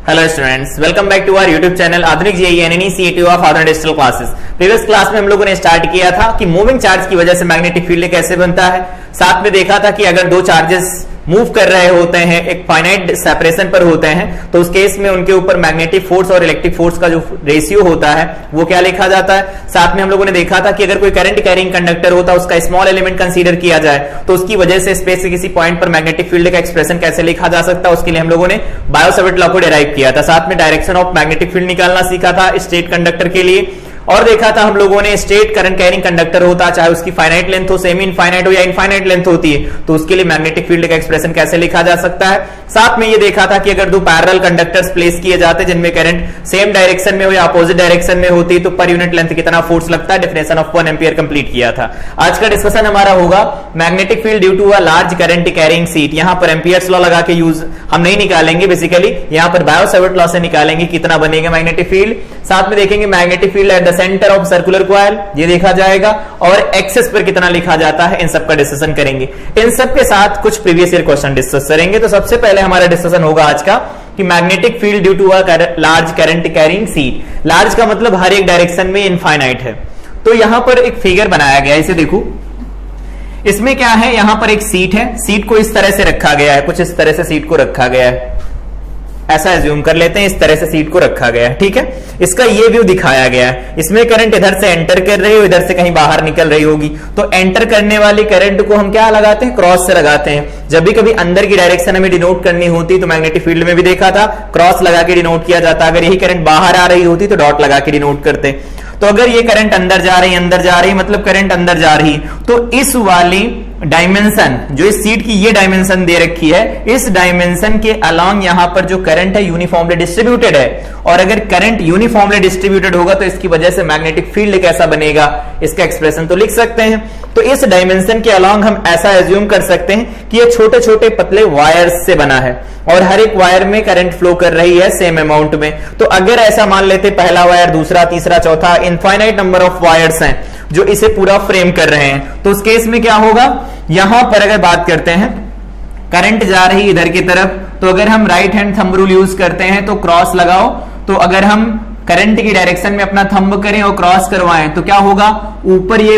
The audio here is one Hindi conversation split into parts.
Hello students, welcome back to our YouTube channel Aadhunik JEE NNE CET of Aadhunik digital classes. Previous class में हम लोगों ने स्टार्ट किया था कि मूविंग चार्ज की वजह से मैग्नेटिक फील्ड कैसे बनता है। साथ में देखा था कि अगर दो चार्जेस मूव कर रहे होते हैं, एक फाइनाइट सेपरेशन पर होते हैं, तो उस केस में उनके ऊपर मैग्नेटिक फोर्स और इलेक्ट्रिक फोर्स का जो रेशियो होता है वो क्या लिखा जाता है। साथ में हम लोगों ने देखा था कि अगर कोई करंट कैरिंग कंडक्टर होता है, उसका स्मॉल एलिमेंट कंसीडर किया जाए तो उसकी वजह से स्पेस के किसी पॉइंट पर मैग्नेटिक फील्ड का एक्सप्रेशन कैसे लिखा जा सकता है, उसके लिए हम लोगों ने बायो-सैवर्ट लॉ को डिराइव किया था। साथ में डायरेक्शन ऑफ मैग्नेटिक फील्ड निकालना सीखा था स्ट्रेट कंडक्टर के लिए, और देखा था हम लोगों ने स्ट्रेट करंट कैरिंग कंडक्टर होता है, चाहे उसकी फाइनाइट लेंथ हो, सेमी इनफाइनाइट हो या इनफाइनाइट लेंथ होती है, तो उसके लिए मैग्नेटिक फील्ड का एक्सप्रेशन कैसे लिखा जा सकता है। साथ में ये देखा था कि अगर दो पैरेलल कंडक्टर्स प्लेस किए जाते जिनमें करंट सेम डायरेक्शन में हो या अपोजिट डायरेक्शन में होती तो पर यूनिट लेंथ कितना फोर्स लगता है, डेफिनेशन ऑफ 1 एम्पियर कंप्लीट किया था। आज का डिस्कशन हमारा होगा magnetic field due to a large current carrying sheet. यहां पर एम्पियर्स लॉ लगा के यूज हम नहीं निकालेंगे, बेसिकली यहां पर बायो-सैवर्ट लॉ से निकालेंगे कितना बनेगा मैग्नेटिक फील्ड। साथ में देखेंगे magnetic field at the centre of circular coil, ये देखा जाएगा, और एक्सेस पर कितना लिखा जाता है, इन सब का डिस्कशन करेंगे। इन सब के साथ कुछ प्रीवियस ईयर क्वेश्चन डिस्कस करेंगे। तो सबसे पहले हमारा डिस्कशन होगा आज का कि magnetic field due to a large current carrying sheet. Large का मतलब हर एक डायरेक्शन में इनफाइनाइट है। तो यहां पर एक फिगर बनाया गया है, इसे देखो। इसमें क्या है, यहां पर एक सीट है, सीट को इस तरह से रखा गया है, कुछ इस तरह से सीट को रखा गया है, ऐसा एज्यूम कर लेते हैं, इस तरह से सीट को रखा गया है, ठीक है। इसका ये व्यू दिखाया गया है, इसमें करंट इधर से एंटर कर रही हो, इधर से कहीं बाहर निकल रही होगी, तो एंटर करने वाली करंट को हम क्या लगाते हैं, क्रॉस से लगाते हैं। जब भी कभी अंदर की डायरेक्शन हमें डिनोट करनी होती तो मैग्नेटिक फील्ड में भी देखा था क्रॉस लगा के डिनोट किया जाता। अगर यही करंट बाहर आ रही होती तो डॉट लगा के डिनोट करते। तो अगर ये करंट अंदर जा रही मतलब करंट अंदर जा रही, तो इस वाली डायमेंशन जो इस सीट की ये डायमेंशन दे रखी है, इस डायमेंशन के अलोंग यहां पर जो करंट है यूनिफॉर्मली डिस्ट्रीब्यूटेड है। और अगर करंट यूनिफॉर्मली डिस्ट्रीब्यूटेड होगा तो इसकी वजह से मैग्नेटिक फील्ड कैसा बनेगा, इसका एक्सप्रेशन तो लिख सकते हैं। तो इस डायमेंशन के अलोंग हम ऐसा एज्यूम कर सकते हैं कि ये छोटे छोटे पतले वायर्स से बना है और हर एक वायर में करंट फ्लो कर रही है सेम अमाउंट में। तो अगर ऐसा मान लेते पहला वायर, दूसरा, तीसरा, चौथा, इनफाइनाइट नंबर ऑफ वायर्स हैं जो इसे पूरा फ्रेम कर रहे हैं, तो उस केस में क्या होगा, यहां पर अगर बात करते हैं करंट जा रही इधर की तरफ, तो अगर हम right hand thumb rule use करते हैं तो क्रॉस लगाओ, तो अगर हम करंट की डायरेक्शन में अपना थंब करें और क्रॉस करवाएं तो क्या होगा, ऊपर ये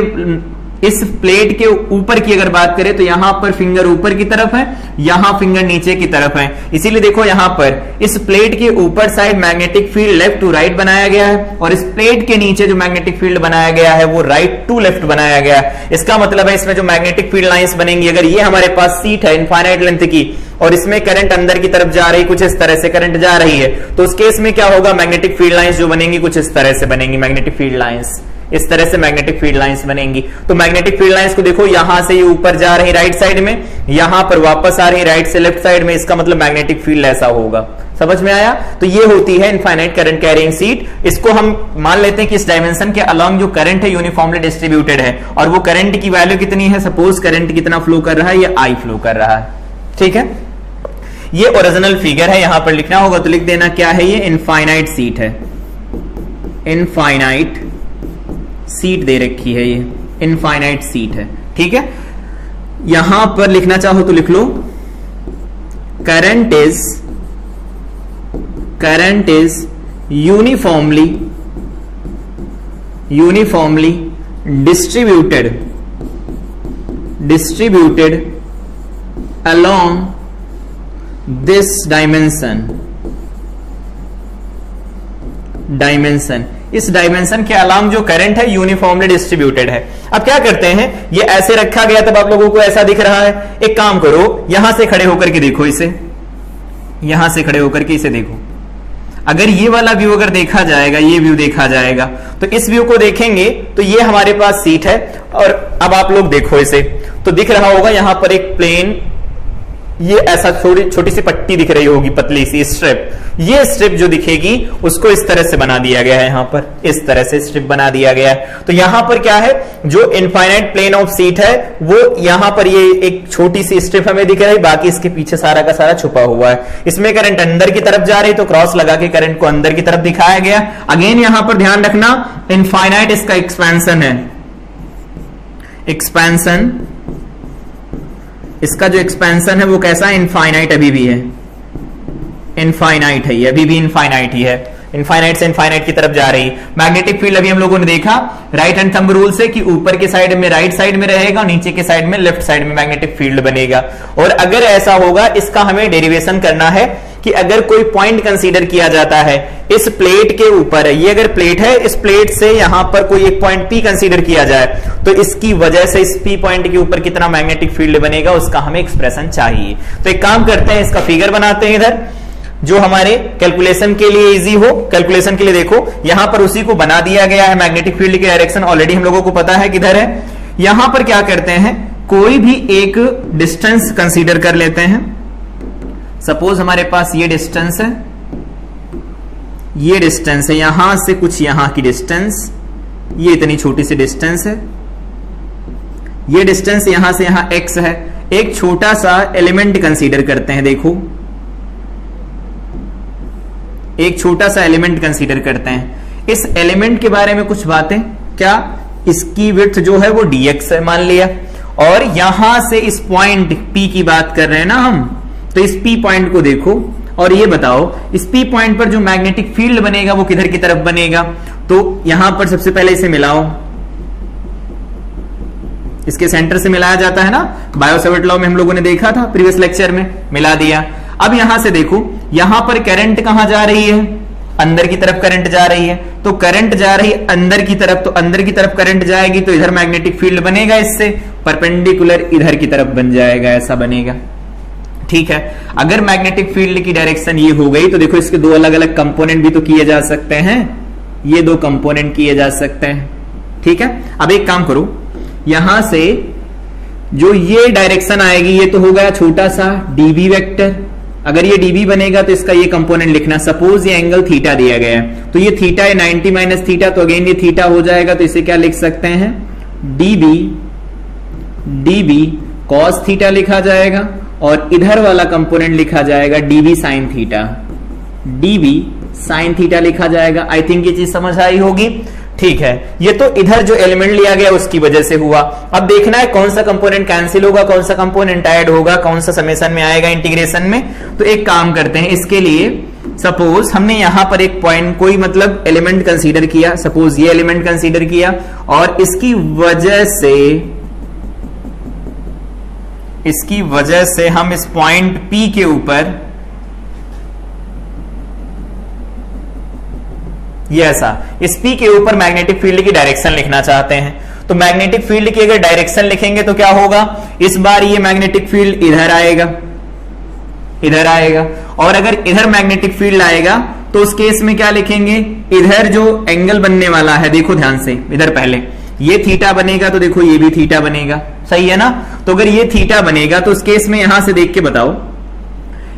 इस प्लेट के ऊपर की अगर बात करें तो यहां पर फिंगर ऊपर की तरफ है, यहां फिंगर नीचे की तरफ है। इसीलिए देखो यहां पर इस प्लेट के ऊपर side magnetic field left to right बनाया गया है और इस प्लेट के नीचे जो मैग्नेटिक फील्ड बनाया गया है वो राइट टू लेफ्ट बनाया गया है। इसका मतलब है इसमें जो मैग्नेटिक फील्ड लाइंस बनेंगी, अगर ये हमारे पास सीट है इनफाइनाइट लेंथ की और इसमें करंट अंदर की तरफ जा रही, कुछ इस तरह से करंट जा रही है, तो उस केस में क्या होगा, मैग्नेटिक फील्ड लाइंस जो बनेंगी कुछ इस तरह से बनेंगी। मैग्नेटिक फील्ड लाइंस इस तरह से मैग्नेटिक फील्ड लाइंस बनेंगी। तो मैग्नेटिक फील्ड लाइंस को देखो, यहां से ये ऊपर जा रही राइट साइड में, यहां पर वापस आ रही राइट से लेफ्ट साइड में, इसका मतलब मैग्नेटिक फील्ड ऐसा होगा। समझ में आया। तो ये होती है इनफाइनाइट करंट कैरिंग शीट। इसको हम मान लेते हैं कि इस डायमेंशन के अलोंग जो करंट है यूनिफॉर्मली डिस्ट्रीब्यूटेड है और वो करंट की वैल्यू कितनी है, सपोज करंट कितना फ्लो कर रहा है, ये आई फ्लो कर रहा है, ठीक है। ये ओरिजिनल फिगर है, यहां पर लिखना होगा तो लिख देना क्या है, ये इनफाइनाइट शीट है, इनफाइनाइट सीट दे रखी है, ये इनफाइनाइट सीट है, ठीक है। यहां पर लिखना चाहो तो लिख लो current is uniformly distributed along this dimension। इस डायमेंशन के अलांग जो करंट है यूनिफॉर्मली डिस्ट्रीब्यूटेड है। अब क्या करते हैं, ये ऐसे रखा गया तब आप लोगों को ऐसा दिख रहा है। एक काम करो, यहां से खड़े होकर के देखो इसे, यहां से खड़े होकर के इसे देखो। अगर ये वाला व्यू अगर देखा जाएगा, ये व्यू देखा जाएगा, तो इस व्यू को देखेंगे तो ये हमारे पास सीट है और अब आप लोग देखो इसे, तो दिख रहा होगा यहां पर एक प्लेन, ये ऐसा छोटी सी पट्टी दिख रही होगी, पतली सी स्ट्रिप। ये स्ट्रिप जो दिखेगी उसको इस तरह से बना दिया गया है, यहां पर इस तरह से स्ट्रिप बना दिया गया है। तो यहां पर क्या है, जो इनफाइनाइट प्लेन ऑफ सीट है वो यहां पर ये एक छोटी सी स्ट्रिप हमें दिख रही है, बाकी इसके पीछे सारा का सारा छुपा हुआ है। इसमें करंट अंदर की तरफ जा रही तो क्रॉस लगा के करंट को अंदर की तरफ दिखाया गया। अगेन यहां पर ध्यान रखना, इनफाइनाइट इसका एक्सपेंशन है, एक्सपेंशन इसका जो एक्सपेंशन है वो कैसा है, इनफाइनाइट अभी भी है, इनफाइनाइट है, ये अभी भी इनफाइनाइट ही है, इनफाइनाइट से इनफाइनाइट की तरफ जा रही। मैग्नेटिक फील्ड अभी हम लोगों ने देखा राइट हैंड थंब रूल से कि ऊपर के साइड में राइट साइड में रहेगा, नीचे के साइड में लेफ्ट साइड में मैग्नेटिक फील्ड बनेगा। और अगर ऐसा होगा, इसका हमें डेरिवेशन करना है कि अगर कोई पॉइंट कंसीडर किया जाता है इस प्लेट के ऊपर, ये अगर प्लेट है, इस प्लेट से यहां पर कोई एक पॉइंट P कंसीडर किया जाए तो इसकी वजह से इस P पॉइंट के ऊपर कितना मैग्नेटिक फील्ड बनेगा उसका हमें एक्सप्रेशन चाहिए। तो एक काम करते हैं, इसका फिगर बनाते हैं इधर, जो हमारे कैलकुलेशन के लिए इजी हो। कैलकुलेशन के लिए देखो यहां पर उसी को बना दिया गया है, मैग्नेटिक फील्ड की डायरेक्शन ऑलरेडी हम लोगों को पता है किधर है। यहां पर क्या करते हैं, कोई भी एक डिस्टेंस कंसीडर कर लेते हैं। सपोज हमारे पास ये डिस्टेंस है, ये डिस्टेंस है, यहां से कुछ यहां की डिस्टेंस, ये इतनी छोटी सी डिस्टेंस है, ये डिस्टेंस यहां से यहां x है। एक छोटा सा एलिमेंट कंसीडर करते हैं, देखो एक छोटा सा एलिमेंट कंसीडर करते हैं। इस एलिमेंट के बारे में कुछ बातें, क्या इसकी विड्थ जो है वो dx है मान लिया, और यहां से इस पॉइंट P की बात कर रहे हैं ना हम, तो इस P पॉइंट को देखो और ये बताओ इस P पॉइंट पर जो मैग्नेटिक फील्ड बनेगा वो किधर की तरफ बनेगा। तो यहां पर सबसे पहले इसे मिलाओ, इसके सेंटर से मिलाया जाता है ना, बायो-सैवर्ट लॉ में हम लोगों ने देखा था प्रीवियस लेक्चर में, मिला दिया। अब यहां से देखो यहां पर करंट कहां जा रही है, अंदर की तरफ करंट जा रही है, तो करंट जा रही है अंदर की तरफ, तो अंदर की तरफ करंट जाएगी तो इधर मैग्नेटिक फील्ड बनेगा, इससे परपेंडिकुलर इधर की तरफ बन जाएगा, ऐसा बनेगा। ठीक है, अगर मैग्नेटिक फील्ड की डायरेक्शन ये हो गई तो देखो इसके दो अलग अलग कंपोनेंट भी तो किए जा सकते हैं, ये दो कंपोनेंट किए जा सकते हैं। ठीक है, अब एक काम करो, यहां से जो ये डायरेक्शन आएगी ये तो हो गया छोटा सा dv वेक्टर, अगर ये dv बनेगा तो इसका ये कंपोनेंट लिखना। सपोज ये एंगल थीटा दिया गया है, तो ये थीटा है 90 माइनस थीटा, तो अगेन ये थीटा हो जाएगा, तो इसे क्या लिख सकते हैं, db cos थीटा लिखा जाएगा, और इधर वाला कंपोनेंट लिखा जाएगा dv sin theta, dv sin theta लिखा जाएगा। आई थिंक ये चीज समझ आई होगी। ठीक है, ये तो इधर जो एलिमेंट लिया गया उसकी वजह से हुआ। अब देखना है कौन सा कंपोनेंट कैंसिल होगा, कौन सा कंपोनेंट ऐड होगा, कौन सा समेशन में आएगा इंटीग्रेशन में। तो एक काम करते हैं, इसके लिए सपोज हमने यहां पर एक पॉइंट कोई मतलब एलिमेंट कंसीडर किया, सपोज ये एलिमेंट कंसीडर किया, और इसकी वजह से हम इस पॉइंट P के ऊपर ये ऐसा इस P के ऊपर मैग्नेटिक फील्ड की डायरेक्शन लिखना चाहते हैं। तो मैग्नेटिक फील्ड की अगर डायरेक्शन लिखेंगे तो क्या होगा, इस बार ये मैग्नेटिक फील्ड इधर आएगा, इधर आएगा, और अगर इधर मैग्नेटिक फील्ड आएगा तो उस केस में क्या लिखेंगे, इधर जो एंगल बनने वाला है, देखो ध्यान से, इधर पहले ये थीटा बनेगा तो देखो ये भी थीटा बनेगा, सही है ना। तो अगर ये थीटा बनेगा तो उस केस में यहां से देख के बताओ,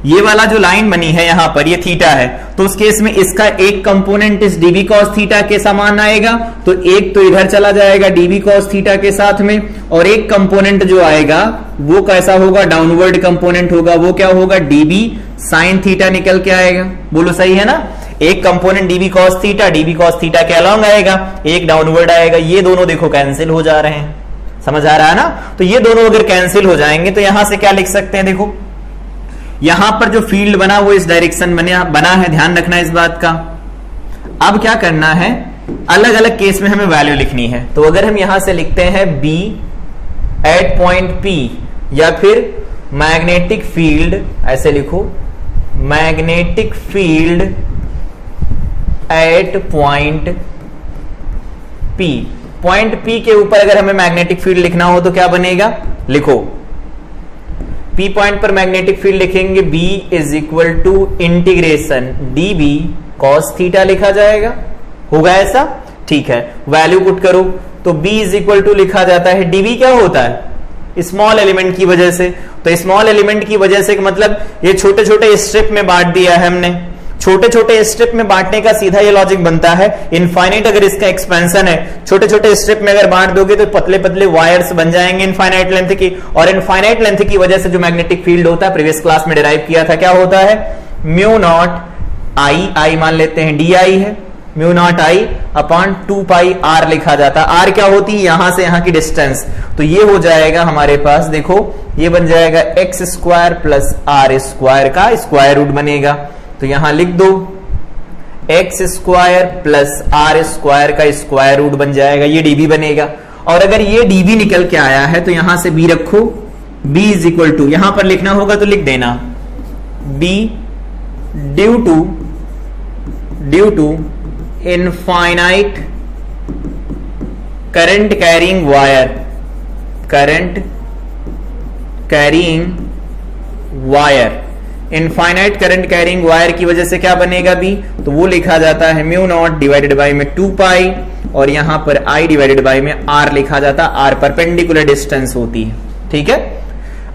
ये वाला जो लाइन बनी है यहां पर ये थीटा है, तो उस केस में इसका एक कंपोनेंट इस dv cos थीटा के समान आएगा, तो एक तो इधर चला जाएगा dv cos थीटा के साथ में, और एक कंपोनेंट जो आएगा वो कैसा होगा, डाउनवर्ड कंपोनेंट होगा, वो क्या होगा, dv sin थीटा निकल के आएगा। बोलो सही है ना, एक कंपोनेंट dv cos थीटा के अलॉन्ग आएगा, एक डाउनवर्ड आएगा, ये दोनों देखो कैंसिल हो जा रहे हैं, समझ आ रहा है ना। तो ये दोनों अगर कैंसिल हो जाएंगे तो यहां से क्या लिख सकते हैं, देखो यहां पर जो फील्ड बना वो इस डायरेक्शन बना है, ध्यान रखना इस बात का। अब क्या करना है, अलग अलग केस में हमें वैल्यू लिखनी है। तो अगर हम यहां से लिखते हैं B एट पॉइंट P, या फिर मैग्नेटिक फील्ड, ऐसे लिखो magnetic field at point P, point P के ऊपर अगर हमें मैग्नेटिक फील्ड लिखना हो तो क्या बनेगा, लिखो P पॉइंट पर मैग्नेटिक फील्ड लिखेंगे B is equal to integration dB cos theta लिखा जाएगा, होगा ऐसा। ठीक है, वैल्यू पुट करो तो B इज इक्वल टू लिखा जाता है, dB क्या होता है, स्मॉल एलिमेंट की वजह से। तो स्मॉल एलिमेंट की वजह से मतलब ये छोटे छोटे स्ट्रिप में बांट दिया है हमने, छोटे छोटे स्ट्रिप में बांटने का सीधा ये लॉजिक बनता है, इनफाइनाइट अगर इसका एक्सपेंशन है, छोटे छोटे स्ट्रिप में अगर बांट दोगे तो पतले पतले वायर्स बन जाएंगे इनफाइनाइट लेंथ की, और इनफाइनाइट लेंथ की वजह से जो मैग्नेटिक फील्ड होता है, प्रीवियस क्लास में डिराइव किया था, क्या होता है, म्यू नॉट आई मान लेते हैं डी आई है, mu not I upon 2 pi R लिखा जाता है। आर क्या होती है, यहां से यहां की डिस्टेंस, तो ये हो जाएगा हमारे पास, देखो ये बन जाएगा X square plus R square का स्क्वायर रूट बनेगा। तो यहां लिख दो X square plus R square का स्क्वायर रूट बन जाएगा, ये डीबी बनेगा। और अगर ये डीबी निकल के आया है तो यहां से बी रखो, बी इज इक्वल टू, यहां पर लिखना होगा तो लिख देना B due to infinite current carrying wire, infinite current carrying wire की वजह से क्या बनेगा बी, तो वो लिखा जाता है म्यू नॉट डिवाइडेड बाय में 2 पाई, और यहां पर आई डिवाइडेड बाय में आर लिखा जाता है, आर परपेंडिकुलर डिस्टेंस होती है। ठीक है,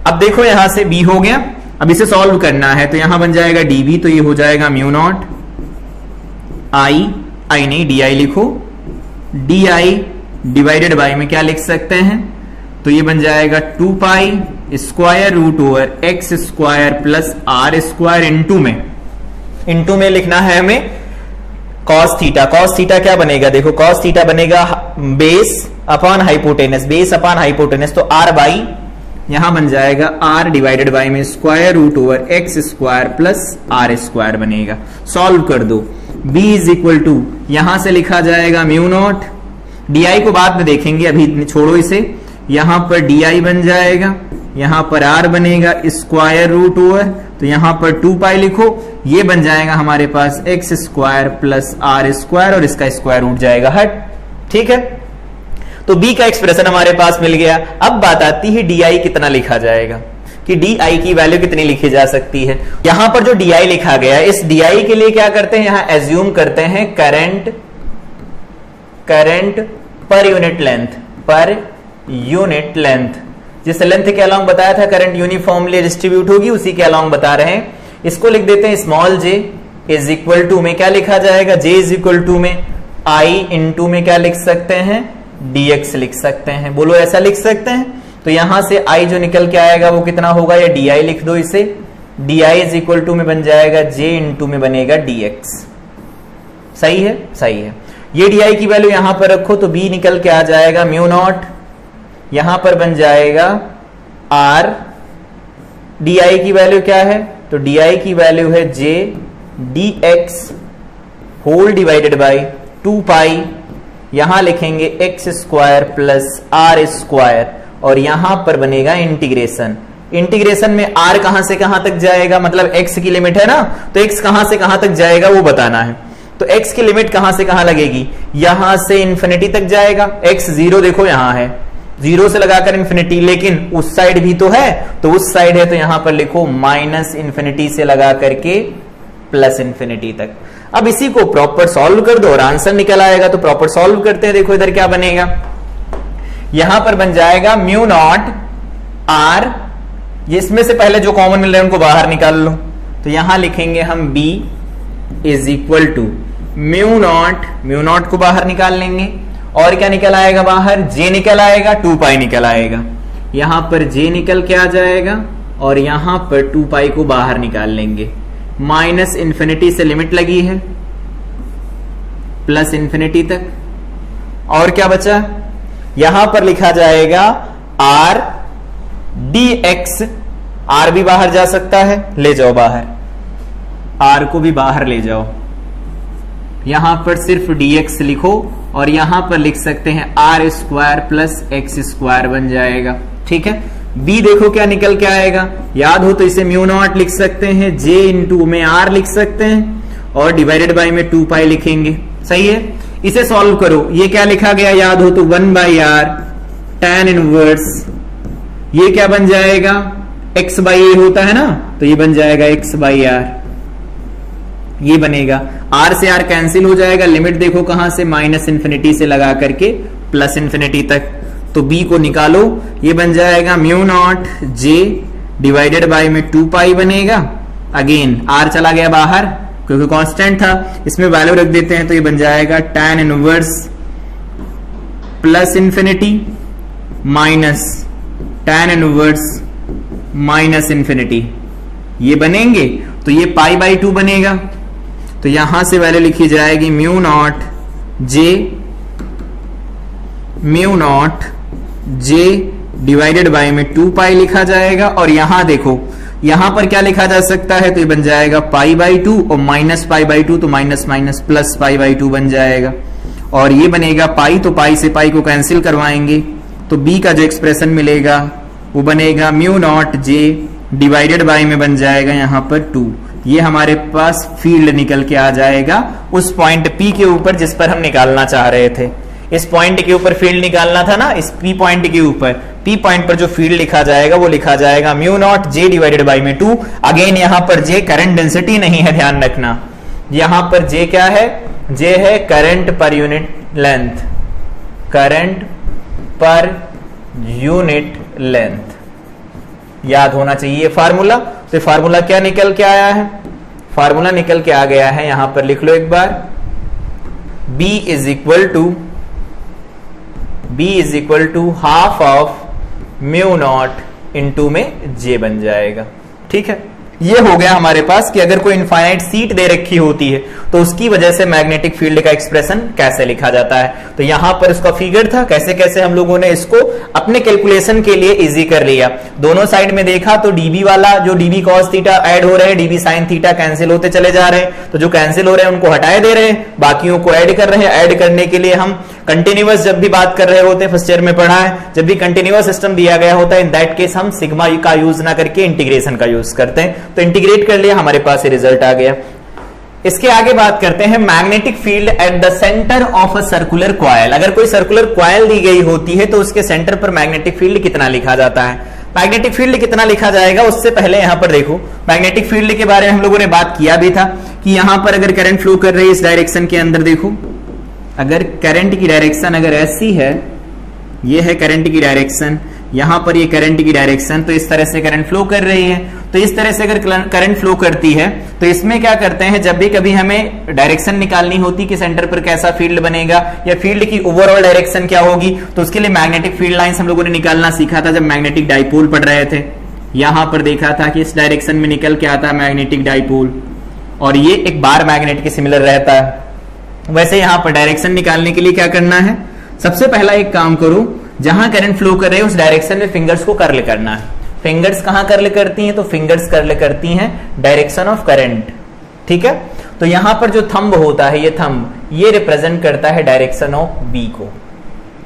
अब देखो यहां से बी हो गया, अब इसे सॉल्व करना है तो यहां बन जाएगा डीबी, तो ये हो जाएगा म्यू नॉट आई नहीं डी आई लिखो, डी आई डिवाइडेड बाय में क्या लिख सकते हैं, तो ये बन जाएगा 2 pi square root over X square plus R square into में लिखना है हमें कॉस थीटा। कॉस थीटा क्या बनेगा, देखो कॉस थीटा बनेगा बेस अपॉन हाइपोटेनस, तो आर बाई यहां बन जाएगा आर डिवाइडेड बाय में square root over X square plus R square बनेगा। सॉल्व कर दो, b इज इक्वल टू यहां से लिखा जाएगा म्यू नॉट, डी को बाद में देखेंगे, अभी छोड़ो इसे, यहां पर डी बन जाएगा, यहां पर r बनेगा स्क्वायर रूट ओवर, तो यहां पर 2 पाई लिखो, ये बन जाएगा हमारे पास X square plus R square और इसका स्क्वायर रूट जाएगा हट। ठीक है, तो b का एक्सप्रेशन हमारे पास मिल गया। अब बात आती है डी कितना लिखा जाएगा, कि डी की वैल्यू कितनी लिखी जा सकती है। यहां पर जो डी लिखा गया है, इस डी के लिए क्या करते हैं, यहां एज्यूम करते हैं करंट पर यूनिट लेंथ, जिस लेंथ के अलोंग बताया था करंट यूनिफॉर्मली डिस्ट्रीब्यूट होगी, उसी के अलोंग बता रहे हैं। इसको लिख देते हैं small j is equal to में क्या लिखा जाएगा, j इज इक्वल टू में i इंटू में क्या लिख सकते हैं, dx लिख सकते हैं। बोलो ऐसा लिख सकते हैं, तो यहां से i जो निकल के आएगा वो कितना होगा, या di लिख दो इसे, di इज इक्वल टू में बन जाएगा j इंटू में बनेगा dx। सही है, सही है। ये di की वैल्यू यहां पर रखो तो b निकल के आ जाएगा म्यू नॉट, यहां पर बन जाएगा r, di की वैल्यू क्या है, तो di की वैल्यू है j dx whole divided by 2 pi, यहां लिखेंगे X square plus R square, और यहां पर बनेगा इंटीग्रेशन में r कहां से कहां तक जाएगा, मतलब x की लिमिट है ना, तो x कहां से कहां तक जाएगा वो बताना है। तो x की लिमिट कहां से कहां लगेगी, यहां से इंफिनिटी तक जाएगा, x 0 देखो यहां है, 0 से लगाकर इंफिनिटी, लेकिन उस साइड भी तो है, तो उस साइड है तो यहां पर लिखो माइनस इंफिनिटी से लगा करके प्लस इंफिनिटी तक। अब इसी को प्रॉपर सॉल्व कर दो और आंसर निकल आएगा, तो प्रॉपर सॉल्व करते हैं। देखो इधर क्या बनेगा, यहां पर बन जाएगा म्यू नॉट r, इसमें से पहले जो कॉमन मिल रहे हैं उनको बाहर निकाल लो, तो यहां लिखेंगे हम b is equal to mu naught को बाहर निकाल लेंगे, और क्या निकल आएगा बाहर, j निकल आएगा, 2 पाई निकल आएगा, यहां पर j निकल के आ जाएगा, और यहां पर 2 पाई को बाहर निकाल लेंगे, माइनस इंफिनिटी से लिमिट लगी है प्लस इंफिनिटी तक, और क्या बचा, यहां पर लिखा जाएगा r dx, r भी बाहर जा सकता है, ले जाओ बाहर, r को भी बाहर ले जाओ, यहां पर सिर्फ dx लिखो, और यहां पर लिख सकते हैं R square plus X square बन जाएगा। ठीक है, b देखो क्या निकल के आएगा, याद हो तो इसे म्यू नॉट लिख सकते हैं, j इंटू में r लिख सकते हैं, और डिवाइडेड बाय में 2 पाई लिखेंगे। सही है, इसे सॉल्व करो, ये क्या लिखा गया याद हो तो 1 बाई आर tan इनवर्स, ये क्या बन जाएगा, x बाई ए होता है ना, तो ये बन जाएगा x बाई आर, ये बनेगा, r से r कैंसिल हो जाएगा, लिमिट देखो कहां से, माइनस इंफिनिटी से लगा करके प्लस इंफिनिटी तक, तो b को निकालो, ये बन जाएगा mu not j divided by में 2 पाई बनेगा, अगेन r चला गया बाहर क्योंकि कांस्टेंट था, इसमें वैल्यू रख देते हैं, तो ये बन जाएगा tan inverse plus infinity minus tan inverse minus infinity, ये बनेंगे, तो ये पाई बाई 2 बनेगा, तो यहां से वैल्यू लिखी जाएगी mu naught j divided by में 2 पाई लिखा जाएगा, और यहां देखो यहां पर क्या लिखा जा सकता है, तो ये बन जाएगा π/2 और -π/2 तो माइनस माइनस प्लस π/2 बन जाएगा। और ये बनेगा पाई, तो पाई से पाई को कैंसिल करवाएंगे तो b का जो एक्सप्रेशन मिलेगा वो बनेगा μ0j डिवाइडेड बाय में बन जाएगा यहाँ पर 2। ये हमारे पास फील्ड निकल के आ जाएगा उस पॉइंट P के ऊपर जिस पर हम निकालना चाह रहे थे। इस पॉइंट के ऊपर फील्ड निकालना था ना, इस P पॉइंट के ऊपर, P पॉइंट पर जो फील्ड लिखा जाएगा वो लिखा जाएगा μ0j डिवाइडेड बाय में 2। अगेन यहाँ पर J करंट डेंसिटी नहीं है, ध्यान रखना। यहाँ पर J क्या है, J है करंट पर यूनिट लेंथ, करंट पर यूनिट लेंथ, याद होना चाहिए फार्मूला। तो फार्मूला क्या निकल के आया है, फार्मूला निकल के आ गया है, यहां पर लिख लो एक बार, B is equal to half of μ0 into में J बन जाएगा। ठीक है, ये हो गया हमारे पास कि अगर कोई इनफाइनाइट सीट दे रखी होती है तो उसकी वजह से मैग्नेटिक फील्ड का एक्सप्रेशन कैसे लिखा जाता है। तो यहां पर इसका फिगर था, कैसे कैसे हम लोगों ने इसको अपने कैलकुलेशन के लिए इजी कर लिया। दोनों साइड में देखा तो dB वाला, जो dB cos थीटा ऐड हो रहे हैं, dB sin थीटा कैंसिल होते चले जा रहे हैं, तो जो कैंसिल हो रहे हैं उनको हटाए दे रहे हैं, बाकियों को ऐड कर रहे हैं। ऐड करने के लिए हम कंटिन्यूअस जब भी बात कर रहे होते हैं, फर्स्ट ईयर में पढ़ा है, जब भी कंटिन्यूअस सिस्टम दिया गया होता है, इन दैट केस हम सिग्मा का यूज ना करके इंटीग्रेशन का यूज करते हैं। तो इंटीग्रेट कर लिया, हमारे पास ये रिजल्ट आ गया। इसके आगे बात करते हैं magnetic field at the centre of a circular coil. अगर कोई सर्कुलर कॉइल दी गई होती है तो उसके सेंटर पर मैग्नेटिक फील्ड कितना लिखा जाता है। मैग्नेटिक फील्ड कितना लिखा जाएगा, उससे पहले यहां पर देखो, मैग्नेटिक फील्ड के बारे में हम लोगों ने बात किया भी था कि यहां पर अगर करंट फ्लो कर रही है इस डायरेक्शन के अंदर, देखो अगर करंट की डायरेक्शन अगर ऐसी है, ये है करंट की डायरेक्शन, यहां पर ये करंट की डायरेक्शन, तो इस तरह से करंट फ्लो कर रही है। तो इस तरह से अगर करंट फ्लो करती है तो इसमें क्या करते हैं, जब भी कभी हमें डायरेक्शन निकालनी होती कि सेंटर पर कैसा फील्ड बनेगा या फील्ड की ओवरऑल डायरेक्शन क्या होगी, तो उसके लिए मैग्नेटिक फील्ड लाइंस हम लोगों ने निकालना सीखा था जब मैग्नेटिक डाइपोल पढ़ रहे थे। यहां पर देखा था कि इस डायरेक्शन में निकल के आता है मैग्नेटिक डाइपोल, और ये एक बार मैग्नेट के सिमिलर रहता है। वैसे यहां पर डायरेक्शन निकालने के लिए क्या करना है, सबसे पहला एक काम करो, जहां करंट फ्लो कर रहे हैं उस डायरेक्शन में फिंगर्स को कर्ल करना है। फिंगर्स कहां कर्ल करती हैं, तो फिंगर्स कर्ल करती हैं डायरेक्शन ऑफ करंट। ठीक है, तो यहां पर जो थंब होता है, ये थंब, ये रिप्रेजेंट करता है डायरेक्शन ऑफ बी को,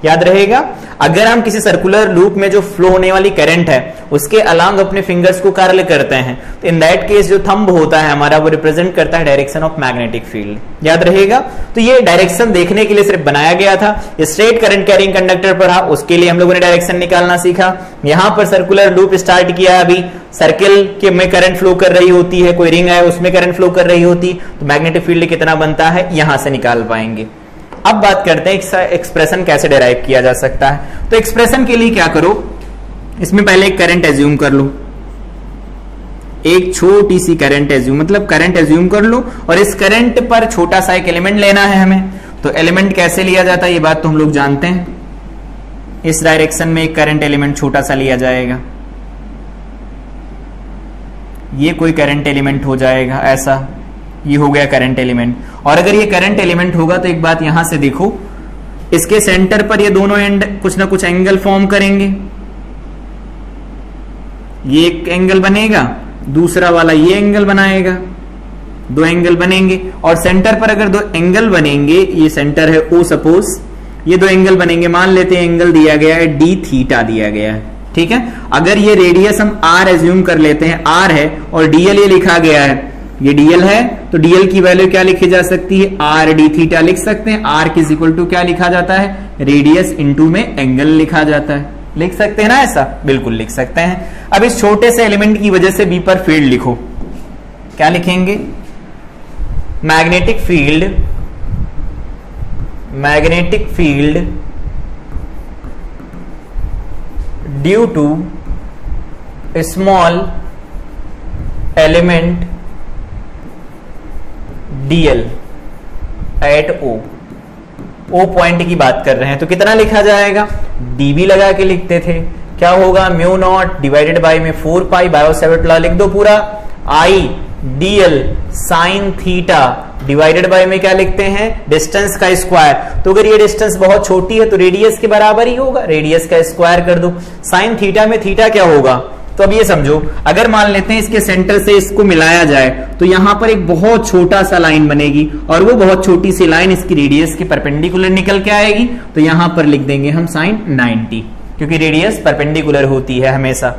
याद रहेगा। अगर हम किसी सर्कुलर लूप में जो फ्लो होने वाली करंट है उसके अलोंग अपने फिंगर्स को कर्ल करते हैं, तो इन दैट केस जो थंब होता है हमारा वो रिप्रेजेंट करता है डायरेक्शन ऑफ मैग्नेटिक फील्ड, याद रहेगा। तो ये डायरेक्शन देखने के लिए सिर्फ बनाया गया था। स्ट्रेट करंट कैरिंग कंडक्टर पढ़ा, उसके लिए हम लोगों ने डायरेक्शन निकालना सीखा। यहां पर सर्कुलर लूप स्टार्ट किया, अभी सर्किल के में करंट फ्लो कर रही होती है, कोई रिंग है उसमें करंट फ्लो कर रही होती, तो मैग्नेटिक फील्ड कितना बनता है यहां से निकाल पाएंगे। अब बात करते हैं एक्सप्रेशन कैसे डिराइव किया जा सकता है। तो एक्सप्रेशन के लिए क्या करो, इसमें पहले एक करंट एज्यूम कर लो, एक छोटी सी करंट एज्यूम, मतलब करंट एज्यूम कर लो, और इस करंट पर छोटा सा एक एलिमेंट लेना है हमें। तो एलिमेंट कैसे लिया जाता है ये बात तो हम लोग जानते हैं। इस डायरेक्शन में एक करंट एलिमेंट छोटा सा लिया जाएगा, ये कोई करंट एलिमेंट हो जाएगा ऐसा, ये हो गया करंट एलिमेंट। और अगर ये करंट एलिमेंट होगा तो एक बात यहां से देखो, इसके सेंटर पर ये दोनों एंड कुछ ना कुछ एंगल फॉर्म करेंगे, ये एक एंगल बनेगा, दूसरा वाला ये एंगल बनाएगा, दो एंगल बनेंगे। और सेंटर पर अगर दो एंगल बनेंगे, ये सेंटर है ओ सपोज, ये दो एंगल बनेंगे, मान लेते हैं एंगल दिया गया है डी थीटा दिया गया है। ठीक है, अगर ये रेडियस हम आर एज्यूम कर लेते हैं, आर है और डीएल ये लिखा गया है, ये डीएल है, तो डीएल की वैल्यू क्या लिखी जा सकती है, आर डी थीटा लिख सकते हैं। आर की इक्वल टू क्या लिखा जाता है, रेडियस इनटू में एंगल लिखा जाता है, लिख सकते हैं ना ऐसा, बिल्कुल लिख सकते हैं। अब इस छोटे से एलिमेंट की वजह से बी पर फील्ड लिखो, क्या लिखेंगे, magnetic field due to small element dl at O point की बात कर रहे हैं, तो कितना लिखा जाएगा, dB लगा के लिखते थे, क्या होगा μ0 डिवाइडेड बाय में 4 पाई, बायो-सैवर्ट लॉ लिख दो पूरा, I dl sin theta divided by में क्या लिखते हैं, डिस्टेंस का स्क्वायर। तो अगर ये डिस्टेंस बहुत छोटी है तो रेडियस के बराबर ही होगा, रेडियस का स्क्वायर कर दो। साइन थीटा में थीटा क्या होगा, तो अब ये समझो, अगर मान लेते हैं इसके सेंटर से इसको मिलाया जाए तो यहां पर एक बहुत छोटा सा लाइन बनेगी और वो बहुत छोटी सी लाइन इसकी रेडियस के परपेंडिकुलर निकल के आएगी। तो यहां पर लिख देंगे हम साइन 90, क्योंकि रेडियस परपेंडिकुलर होती है हमेशा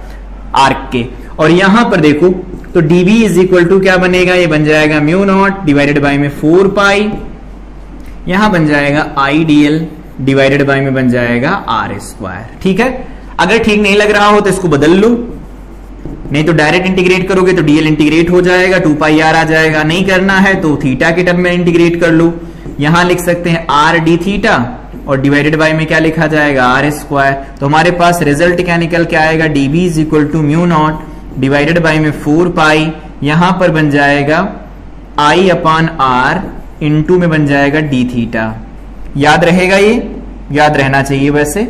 आर्क के। और यहां पर देखो तो dB इज इक्वल टू क्या बनेगा, ये बन जाएगा म्यू नॉट डिवाइडेड बाय में 4 पाई, यहां बन जाएगा IDL डिवाइडेड बाय में बन जाएगा R स्क्वायर। ठीक है, अगर ठीक नहीं लग रहा हो तो इसको बदल लो, नहीं तो डायरेक्ट इंटीग्रेट करोगे तो dl इंटीग्रेट हो जाएगा, 2 पाई r आ जाएगा। नहीं करना है तो थीटा के टर्म में इंटीग्रेट कर लो, यहां लिख सकते हैं r d थीटा और डिवाइडेड बाय में क्या लिखा जाएगा r स्क्वायर। तो हमारे पास रिजल्ट क्या निकल के आएगा, dB is equal to mu not divided by में 4 पाई, यहां पर बन जाएगा I अपान r इंटू में बन जाएगा d थीटा। याद रहेगा, ये याद रहना चाहिए, वैसे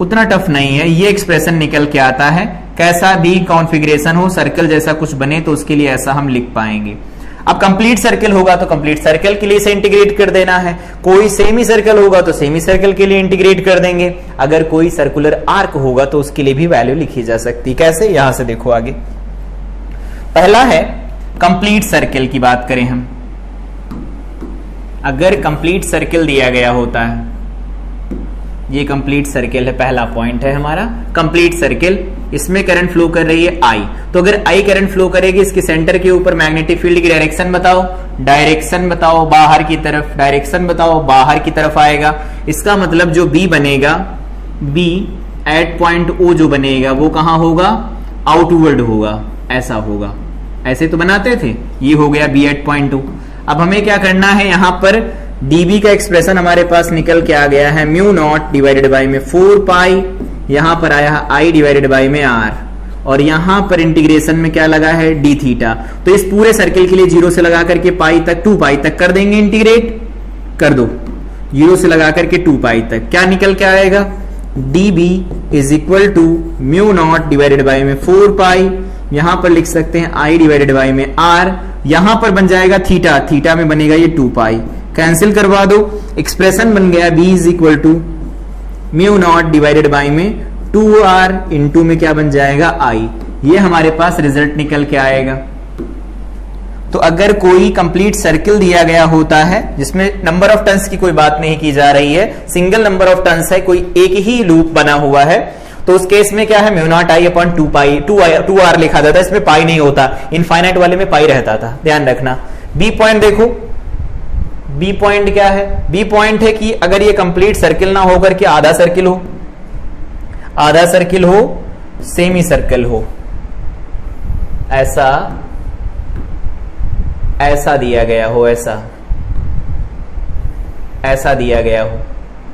उतना टफ नहीं है। ये एक्सप्रेशन निकल के आता है, कैसा भी कॉन्फ़िगरेशन हो, सर्कल जैसा कुछ बने तो उसके लिए ऐसा हम लिख पाएंगे। अब कंप्लीट सर्कल होगा तो कंप्लीट सर्कल के लिए इसे इंटीग्रेट कर देना है, कोई सेमी सर्कल होगा तो सेमी सर्कल के लिए इंटीग्रेट कर देंगे, अगर कोई सर्कुलर आर्क होगा तो उसके लिए भी वैल्यू लिखी जा सकती है। कैसे, यहां से देखो आगे। पहला है कंप्लीट सर्कल की बात करें हम, अगर कंप्लीट सर्कल दिया गया होता है, ये कंप्लीट सर्कल है, पहला पॉइंट है हमारा कंप्लीट सर्कल, इसमें करंट फ्लो कर रही है I। तो अगर I करंट फ्लो करेगी, इसके सेंटर के ऊपर मैग्नेटिक फील्ड की डायरेक्शन बताओ, डायरेक्शन बताओ बाहर की तरफ, डायरेक्शन बताओ बाहर की तरफ आएगा। इसका मतलब जो B बनेगा, B एट पॉइंट O जो बनेगा वो कहां होगा, आउटवर्ड होगा, ऐसा होगा। ऐसे तो बनाते थे, ये हो गया B एट पॉइंट O। अब हमें क्या करना है, यहां पर dB का एक्सप्रेशन हमारे पास निकल के आ गया है म्यू नॉट डिवाइडेड बाय में 4 पाई, यहां पर आया है I डिवाइडेड बाय में R, और यहां पर इंटीग्रेशन में क्या लगा है d थीटा। तो इस पूरे सर्कल के लिए 0 से लगा करके पाई तक, 2 पाई तक कर देंगे, इंटीग्रेट कर दो 0 से लगा करके 2 पाई तक, क्या निकल के आएगा, dB is equal to mu not divided by में 4 पाई, यहां पर लिख सकते हैं I डिवाइडेड बाय में R, यहां पर बन जाएगा थीटा, थीटा में बनेगा ये 2 पाई, कैंसिल करवा दो, एक्सप्रेशन बन गया B is equal to mu not divided by में 2R इंटू में क्या बन जाएगा I। ये हमारे पास रिजल्ट निकल के आएगा। तो अगर कोई कंप्लीट सर्किल दिया गया होता है जिसमें नंबर ऑफ टर्न्स की कोई बात नहीं की जा रही है, सिंगल नंबर ऑफ टर्न्स है, कोई एक ही लूप बना हुआ है, तो उस केस में क्या है, mu naught I upon 2 pi 2R लिखा जाता है, इसमें पाई नहीं होता, इनफाइनाइट वाले में पाई रहता था, ध्यान रखना। बी पॉइंट देखो, बी पॉइंट क्या है, बी पॉइंट है कि अगर ये कंप्लीट सर्किल ना होकर के आधा सर्किल हो, आधा सर्किल हो, सेमी सर्कल हो, ऐसा ऐसा दिया गया हो, ऐसा दिया गया हो,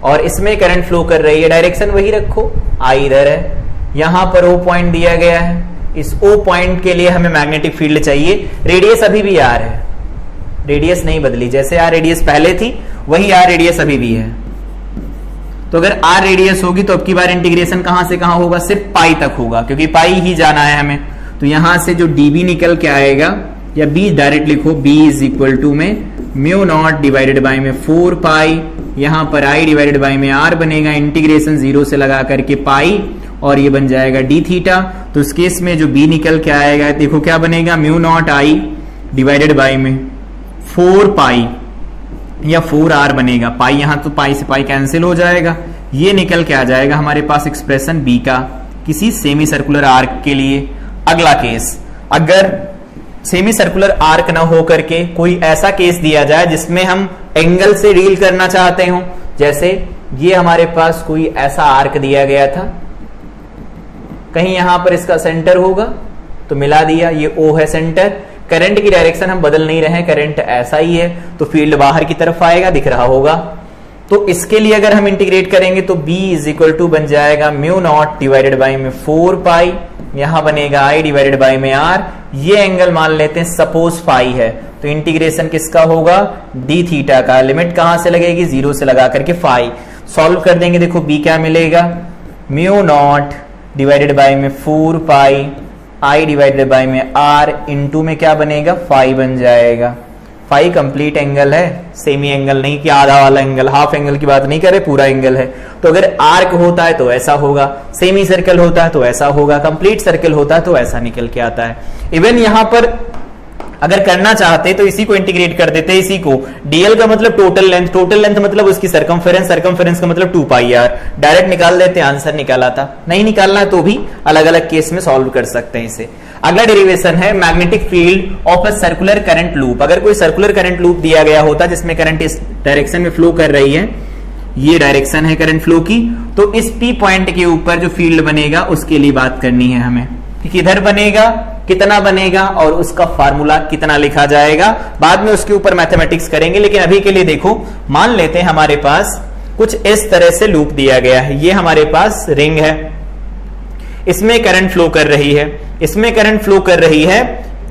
और इसमें करंट फ्लो कर रही है, डायरेक्शन वही रखो, I इधर है, यहां पर O पॉइंट दिया गया है, इस O पॉइंट के लिए हमें मैग्नेटिक फील्ड चाहिए, रेडियस अभी भी R है, रेडियस नहीं बदली, जैसे R रेडियस पहले थी वही R रेडियस अभी भी है। तो अगर R रेडियस होगी तो अब की बार इंटीग्रेशन कहां से कहां होगा, सिर्फ पाई तक होगा, क्योंकि पाई ही जाना है हमें। तो यहां से जो dB निकल के आएगा, या B डायरेक्ट लिखो, B इज इक्वल टू में म्यू नॉट डिवाइडेड बाय में 4 पाई, यहां पर I डिवाइडेड बाय में R बनेगा, इंटीग्रेशन 0 से लगा करके पाई, और ये बन जाएगा d थीटा। तो इस केस में जो B निकल के आएगा, देखो क्या बनेगा, mu naught I divided by में 4 पाई या 4R बनेगा, पाई यहां तो पाई से पाई कैंसिल हो जाएगा, ये निकल के आ जाएगा हमारे पास एक्सप्रेशन B का किसी सेमी सर्कुलर आर्क के लिए। अगला केस, अगर सेमी सर्कुलर आर्क ना हो करके कोई ऐसा केस दिया जाए जिसमें हम एंगल से डील करना चाहते हो, जैसे ये हमारे पास कोई ऐसा आर्क दिया गया था, कहीं यहां पर इसका सेंटर होगा तो मिला दिया, ये O है सेंटर, करंट की डायरेक्शन हम बदल नहीं रहे हैं, करंट ऐसा ही है, तो फील्ड बाहर की तरफ आएगा, दिख रहा होगा। तो इसके लिए अगर हम इंटीग्रेट करेंगे तो B इज इक्वल टू बन जाएगा म्यू नॉट डिवाइडेड बाय में 4 पाई, यहां बनेगा I डिवाइडेड बाय में R, ये एंगल मान लेते हैं सपोज फाई है, तो इंटीग्रेशन किसका होगा, d थीटा का, लिमिट कहां से लगेगी, 0 से लगा करके फाई। सॉल्व कर देंगे, देखो B क्या मिलेगा, म्यू नॉट डिवाइडेड बाय में 4 पाई I डिवाइडेड बाय में R इंटू में क्या बनेगा, फाई बन जाएगा। फाई कंप्लीट एंगल है, सेमी एंगल नहीं कि आधा वाला एंगल, हाफ एंगल की बात नहीं करे, पूरा एंगल है। तो अगर आर्क होता है तो ऐसा होगा, सेमी सर्कल होता है तो ऐसा होगा, कंप्लीट सर्कल होता है तो ऐसा निकल के आता है। इवन यहां पर अगर करना चाहते तो इसी को इंटीग्रेट कर देते, इसी को डीएल का मतलब टोटल लेंथ मतलब उसकी सरकमफेरेंस का मतलब 2πr, डायरेक्ट निकाल देते, आंसर निकाला था। नहीं निकालना तो भी अलग अलग केस में सॉल्व कर सकते हैं इसे। अगला डेरिवेशन है magnetic field of a circular current loop. अगर कोई सर्कुलर करंट लूप दिया गया होता जिसमें करंट इस डायरेक्शन में फ्लो कर रही है, ये डायरेक्शन है करंट फ्लो की, तो इस पी पॉइंट के ऊपर जो फील्ड बनेगा उसके लिए बात करनी है हमें कि किधर बनेगा, कितना बनेगा और उसका फार्मूला कितना लिखा जाएगा। बाद में उसके ऊपर मैथमेटिक्स करेंगे, लेकिन अभी के लिए देखो, मान लेते हैं हमारे पास कुछ इस तरह से लूप दिया गया है। ये हमारे पास रिंग है, इसमें करंट फ्लो कर रही है, इसमें करंट फ्लो कर रही है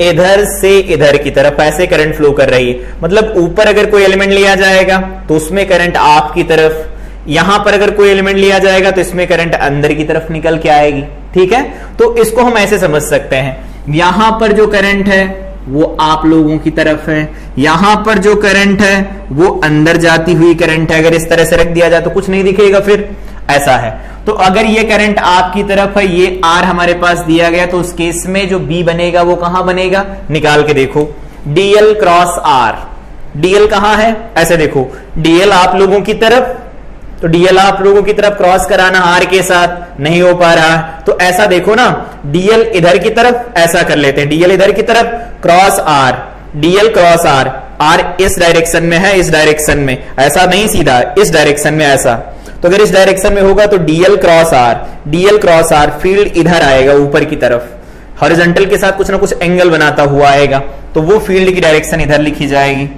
इधर से इधर की तरफ, ऐसे करंट फ्लो कर रही है। मतलब ऊपर अगर कोई एलिमेंट लिया जाएगा तो उसमें करंट आपकी तरफ, यहां पर अगर कोई एलिमेंट लिया जाएगा तो इसमें करंट अंदर की तरफ निकल के आएगी। ठीक है, तो इसको हम ऐसे समझ सकते हैं, यहां पर जो करंट है वो आप लोगों की तरफ है, यहां पर जो करंट है वो अंदर जाती हुई करंट है। अगर इस तरह से रख दिया जाए तो कुछ नहीं दिखेगा, फिर ऐसा है। तो अगर ये करंट आपकी तरफ है, ये आर हमारे पास दिया गया, तो उस केस में जो बी बनेगा वो कहां बनेगा, निकाल के देखो, डीएल क्रॉस आर। डीएल कहां है, ऐसे देखो, डीएल आप लोगों की तरफ, तो डीएल आप लोगों की तरफ क्रॉस कराना आर के साथ नहीं हो पा रहा है, तो ऐसा देखो ना, डीएल इधर की तरफ, ऐसा कर लेते हैं, डीएल इधर की तरफ cross R, DL cross R, R इस डायरेक्शन में है, इस डायरेक्शन में, ऐसा नहीं सीधा, इस डायरेक्शन में ऐसा। तो अगर इस डायरेक्शन में होगा तो DL cross R, DL cross R, field इधर आएगा ऊपर की तरफ, हॉरिजॉन्टल के साथ कुछ ना कुछ एंगल बनाता हुआ आएगा, तो वो फील्ड की डायरेक्शन इधर लिखी जाएगी,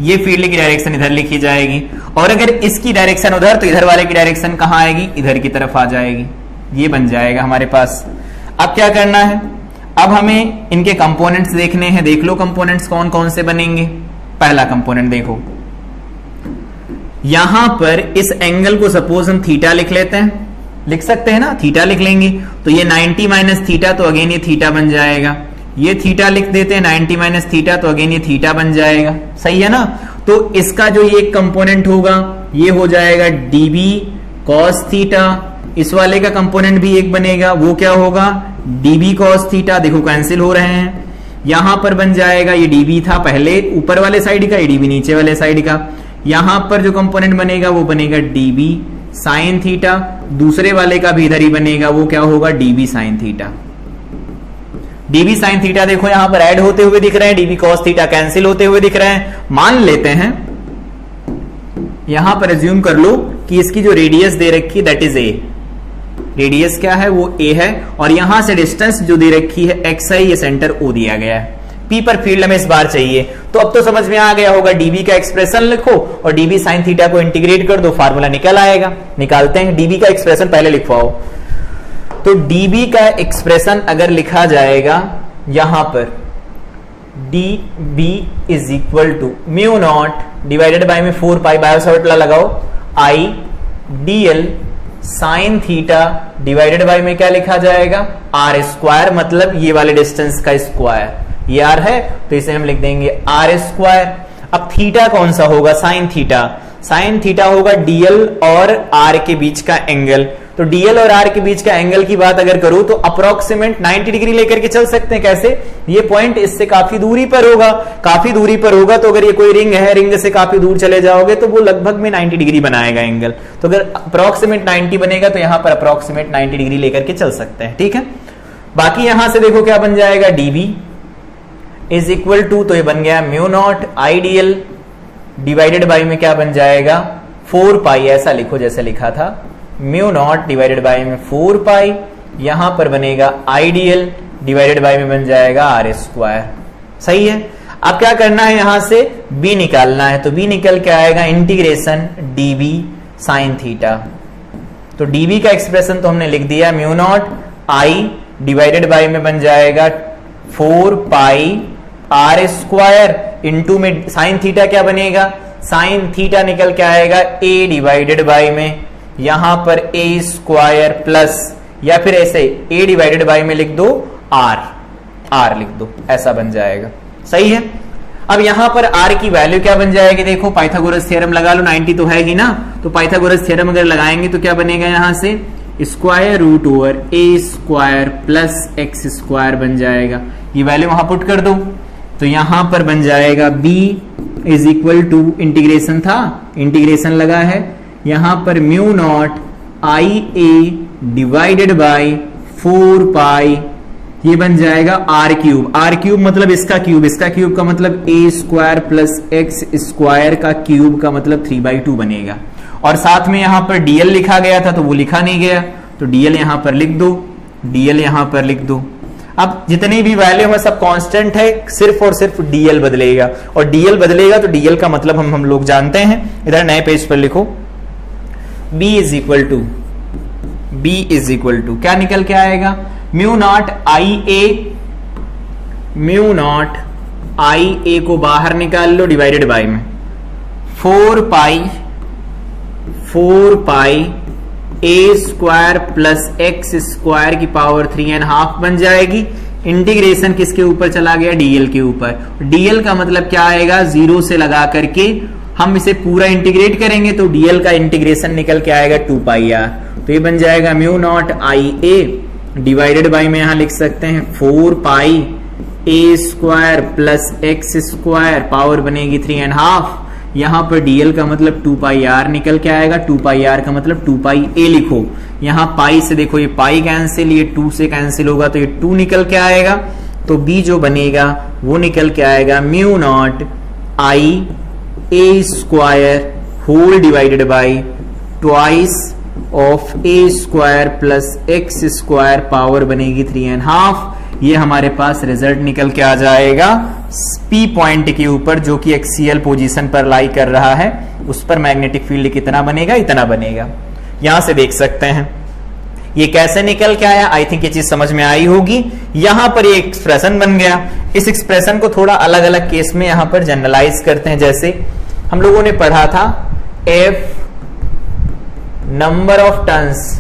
ये फील्ड की डायरेक्शन इधर लिखी जाएगी। और अगर इसकी डायरेक्शन उधर, तो इधर वाले की डायरेक्शन कहां आएगी, इधर की तरफ आ जाएगी। ये बन जाएगा हमारे पास। अब क्या करना है, अब हमें इनके कंपोनेंट्स देखने हैं। देख लो कंपोनेंट्स कौन कौन से बनेंगे। पहला कंपोनेंट देखो, यहां पर इस एंगल को सपोज हम थीटा लिख लेते हैं, लिख सकते हैं ना, थीटा लिख लेंगे, तो ये 90 माइनस थीटा, तो अगेन ये थीटा बन जाएगा। ये थीटा लिख देते हैं 90 माइनस थीटा, तो अगेन ये थीटा बन जाएगा। सही है ना। तो इसका जो ये कंपोनेंट होगा ये हो जाएगा डीबी कॉस थीटा। इस वाले का कंपोनेंट भी एक बनेगा, वो क्या होगा, डीबी कॉस थीटा। देखो कैंसिल हो रहे हैं, यहां पर बन जाएगा, ये डीबी था पहले ऊपर वाले साइड का, ये डीबी नीचे वाले साइड का। यहां पर जो कंपोनेंट बनेगा वो बनेगा डीबी साइन थीटा। दूसरे वाले का भी इधर ही बनेगा, वो क्या होगा, dB sine theta. DB sine theta देखो यहां पर ऐड होते हुए दिख रहे हैं, डीबी कॉस थीटा कैंसिल होते हुए दिख रहे हैं। मान लेते हैं, यहां पर एज्यूम कर लो कि इसकी जो रेडियस दे रखी दैट इज ए, रेडियस क्या है, वो ए है, और यहां से डिस्टेंस जो दे रखी है एक्स है, ये सेंटर ओ दिया गया है। पी पर फील्ड हमें इस बार चाहिए, तो अब तो समझ में आ गया होगा, डीबी का एक्सप्रेशन लिखो और डीबी साइन थीटा को इंटीग्रेट कर दो, फार्मूला निकल आएगा। निकालते हैं, डीबी का एक्सप्रेशन पहले लिखवाओ। तो डीबी का एक्सप्रेशन अगर लिखा जाएगा यहां पर, DB is equal to mu not divided by में 4 पाई, बायोसावर्ट लगाओ, I DL sine theta divided by में क्या लिखा जाएगा, आर स्क्वायर, मतलब ये वाले डिस्टेंस का स्क्वायर, ये आर है तो इसे हम लिख देंगे आर स्क्वायर। अब थीटा कौन सा होगा, साइन थीटा। साइन थीटा होगा डीएल और आर के बीच का एंगल। तो डीएल और आर के बीच का एंगल की बात अगर करूं तो अप्रोक्सीमेट 90 डिग्री लेकर के चल सकते हैं। कैसे, ये पॉइंट इससे काफी दूरी पर होगा, काफी दूरी पर होगा, तो अगर ये कोई रिंग है, रिंग से काफी दूर चले जाओगे तो वो लगभग में 90 डिग्री बनाएगा एंगल। तो अगर अप्रोक्सीमेट 90 बनेगा तो यहां पर अप्रोक्सीमेट 90 डिग्री लेकर के चल सकते हैं। ठीक है, बाकी यहां से देखो क्या बन जाएगा, डीबी इज इक्वल टू, तो ये बन गया mu naught IDL divided by में क्या बन जाएगा, 4 पाई, ऐसा लिखो जैसे लिखा था, म्यू नॉट डिवाइडेड बाई में 4 पाई, यहां पर बनेगा आईडीएल डिवाइडेड बाई में बन जाएगा आर स्क्वायर। सही है। अब क्या करना है, यहां से बी निकालना है, तो बी निकल के आएगा इंटीग्रेशन डीबी साइन थीटा। तो डीबी का एक्सप्रेशन तो हमने लिख दिया, mu not I divided by में बन जाएगा 4 पाई आर स्क्वायर, इंटू में साइन थीटा क्या बनेगा, साइन थीटा निकल के आएगा ए डिवाइडेड बाई में, यहां पर ए स्क्वायर प्लस, या फिर ऐसे ए डिवाइडेड बाई में लिख दो आर, आर लिख दो, ऐसा बन जाएगा। सही है। अब यहां पर r की वैल्यू क्या बन जाएगी, देखो पाइथागोरस थ्योरम लगा लो, 90 तो है ही ना, तो पाइथागोरस थ्योरम अगर लगाएंगे तो क्या बनेगा, यहां से स्क्वायर रूट ओवर ए स्क्वायर प्लस एक्स स्क्वायर बन जाएगा। ये वैल्यू वहां पुट कर दो तो यहां पर बन जाएगा b is equal to, integration था, इंटीग्रेशन लगा है, यहां पर mu not I A divided by 4 pi, ये बन जाएगा आर क्यूब। आर क्यूब मतलब इसका क्यूब का मतलब ए स्क्वायर प्लस एक्स स्क्वायर का क्यूब का मतलब 3/2 बनेगा। और साथ में यहां पर डीएल लिखा गया था तो वो लिखा नहीं गया, तो डीएल यहां पर लिख दो, डीएल यहां पर लिख दो। अब जितनी भी वैल्यू है सब कांस्टेंट है, सिर्फ और सिर्फ डीएल बदलेगा, और डीएल बदलेगा तो डीएल का मतलब हम लोग जानते हैं। इधर नए पेज पर लिखो b इज इक्वल टू क्या निकल के आएगा, म्यू नॉट आई ए को बाहर निकाल लो, डिवाइडेड बाय में 4 pi A square plus X square की पावर 3.5 बन जाएगी। इंटीग्रेशन किसके ऊपर चला गया, डीएल के ऊपर। डीएल का मतलब क्या आएगा, 0 से लगा करके हम इसे पूरा इंटीग्रेट करेंगे तो डीएल का इंटीग्रेशन निकल के आएगा 2 पाई आर, तो ये बन जाएगा mu not I A divided by में यहां लिख सकते हैं 4 pi A square plus X square, power बनेगी 3.5, यहां पर डीएल का मतलब 2 पाई आर निकल के आएगा, 2 पाई आर का मतलब 2 पाई ए लिखो। यहां पाई से देखो ये पाई कैंसिल, ये 2 से कैंसिल होगा तो ये 2 निकल के आएगा, तो बी जो बनेगा वो निकल के आएगा mu not I A square whole divided by twice of A square plus X square, power बनेगी 3.5। ये हमारे पास रिजल्ट निकल के आ जाएगा पी पॉइंट के ऊपर, जो कि एक्सियल पोजीशन पर लाई कर रहा है, उस पर मैग्नेटिक फील्ड कितना बनेगा, इतना बनेगा। यहां से देख सकते हैं ये कैसे निकल के आया। आई थिंक ये चीज समझ में आई होगी। यहां पर ये एक्सप्रेशन बन गया। इस एक्सप्रेशन को थोड़ा अलग अलग केस में यहां पर जनरलाइज करते हैं। जैसे हम लोगों ने पढ़ा था F number of turns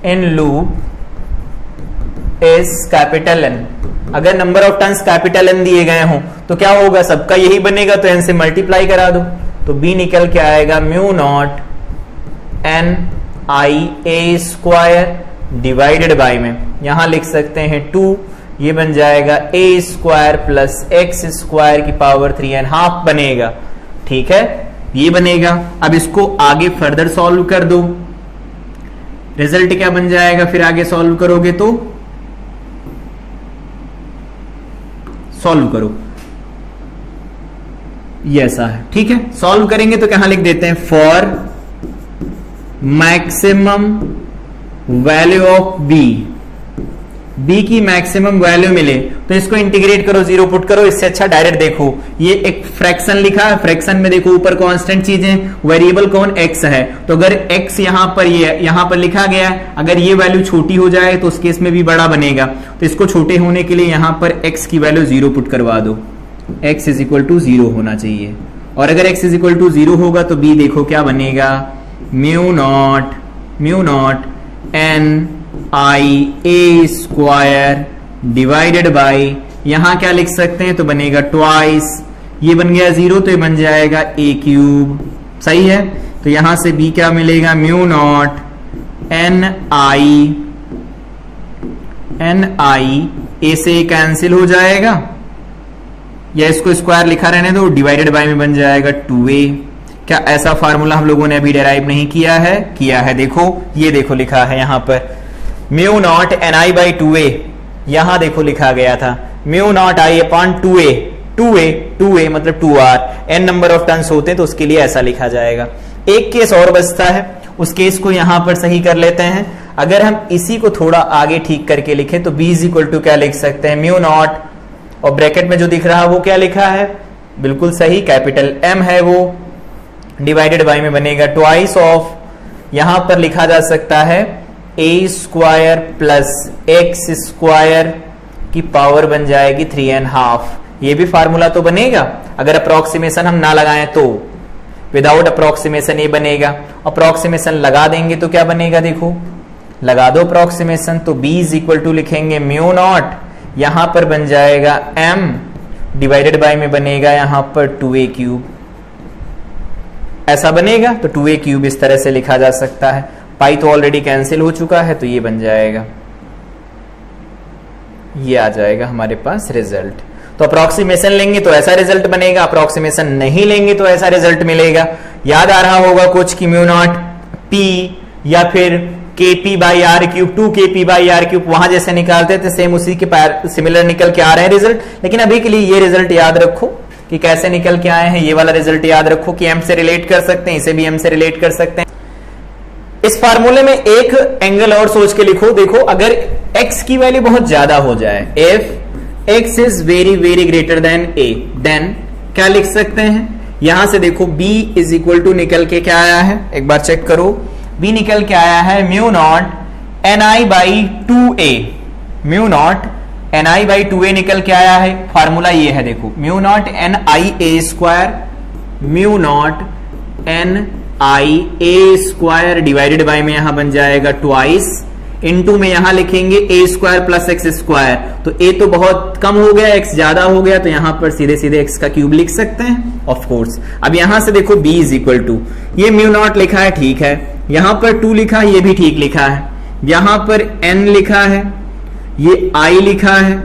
in loop is capital N. अगर number of turns capital N दिए गए हों तो क्या होगा, सबका यही बनेगा, तो एन से मल्टीप्लाई करा दो, तो बी निकल के आएगा mu not an I A square divided by में यहां लिख सकते हैं 2, ये बन जाएगा ए स्क्वायर प्लस एक्स स्क्वायर की पावर 3.5 बनेगा। ठीक है, ये बनेगा। अब इसको आगे फर्दर सॉल्व कर दो, रिजल्ट क्या बन जाएगा, फिर आगे सॉल्व करोगे तो सॉल्व करो, ये ऐसा है। ठीक है, सॉल्व करेंगे तो कहां लिख देते हैं, for maximum value of B की मैक्सिमम वैल्यू मिले तो इसको इंटीग्रेट करो, 0 पुट करो। इससे अच्छा डायरेक्ट देखो, ये एक फ्रैक्शन लिखा है, फ्रैक्शन में देखो ऊपर कांस्टेंट चीजें, वेरिएबल कौन, एक्स है, तो अगर एक्स यहां पर लिखा गया है, अगर ये वैल्यू छोटी हो जाए तो उस केस में भी बड़ा बनेगा, तो इसको छोटे होने के लिए यहां पर एक्स की वैल्यू 0 पुट करवा दो, एक्स इज इक्वल टू 0 होना चाहिए। और अगर एक्स इज इक्वल टू 0 होगा तो बी देखो क्या बनेगा, mu not an I A square divided by, यहां क्या लिख सकते हैं, तो बनेगा ट्वाइस, ये बन गया 0 तो ये बन जाएगा ए क्यूब। सही है, तो यहां से बी क्या मिलेगा, म्यू नॉट एन आई ए से कैंसिल हो जाएगा, या इसको स्क्वायर लिखा रहने दो, डिवाइडेड बाय में बन जाएगा 2a। क्या ऐसा फार्मूला हम लोगों ने अभी डेराइव नहीं किया है? किया है, देखो ये देखो लिखा है यहां पर mu not an I by 2a, यहां देखो लिखा गया था mu naught I upon 2a मतलब 2r, n number of turns होते हैं तो उसके लिए ऐसा लिखा जाएगा। एक केस और बचता है, उस केस को यहां पर सही कर लेते हैं। अगर हम इसी को थोड़ा आगे ठीक करके लिखें तो b इज इक्वल टू क्या लिख सकते हैं, म्यू नॉट, और ब्रैकेट में जो दिख रहा है वो क्या लिखा है, बिल्कुल सही, कैपिटल M है वो, डिवाइडेड बाय में बनेगा ट्वाइस ऑफ, यहां पर लिखा जा सकता है ए स्क्वायर प्लस एक्स स्क्वायर की पावर बन जाएगी 3.5। ये भी फार्मूला तो बनेगा, अगर अप्रोक्सीमेशन हम ना लगाएं तो, विदाउट अप्रोक्सीमेशन ये बनेगा, अप्रोक्सीमेशन लगा देंगे तो क्या बनेगा, देखो लगा दो अप्रोक्सीमेशन, तो b इज इक्वल टू लिखेंगे म्यू नॉट, यहां पर बन जाएगा m डिवाइडेड बाय में बनेगा यहां पर 2a क्यूब, ऐसा बनेगा। तो 2a क्यूब इस तरह से लिखा जा सकता है। पाई तो ऑलरेडी कैंसिल हो चुका है, तो ये बन जाएगा, ये आ जाएगा हमारे पास रिजल्ट। तो अप्रोक्सीमेशन लेंगे तो ऐसा रिजल्ट बनेगा, अप्रोक्सीमेशन नहीं लेंगे तो ऐसा रिजल्ट मिलेगा। याद आ रहा होगा कुछ कि म्यू नॉट p या फिर kp by R cube, 2kp by R cube, वहां जैसे निकालते थे सेम उसी के सिमिलर निकल के आ रहे हैं रिजल्ट। लेकिन अभी के लिए ये रिजल्ट याद रखो कि कैसे निकल के आए हैं। ये वाला रिजल्ट याद रखो कि m से रिलेट कर सकते हैं, इसे भी m से रिलेट कर सकते हैं। इस फार्मूले में एक एंगल और सोच के लिखो, देखो अगर x की वैल्यू बहुत ज्यादा हो जाए, if x is very very greater than a, then क्या लिख सकते हैं, यहां से देखो b इज इक्वल टू निकल के क्या आया है, एक बार चेक करो, b निकल के आया है mu not ni by 2a, mu naught ni by 2a निकल के आया है। फार्मूला ये है, देखो mu naught nia square, mu naught nia square divided by में यहां बन जाएगा ट्वाइस, इनटू में यहां लिखेंगे a square plus X square. तो a तो बहुत कम हो गया, x ज्यादा हो गया, तो यहां पर सीधे सीधे x का क्यूब लिख सकते हैं ऑफ कोर्स। अब यहां से देखो b इज इक्वल टू, ये म्यू नॉट लिखा है ठीक है, यहां पर 2 लिखा है, ये भी ठीक लिखा है, यहां पर n लिखा है, ये i लिखा है,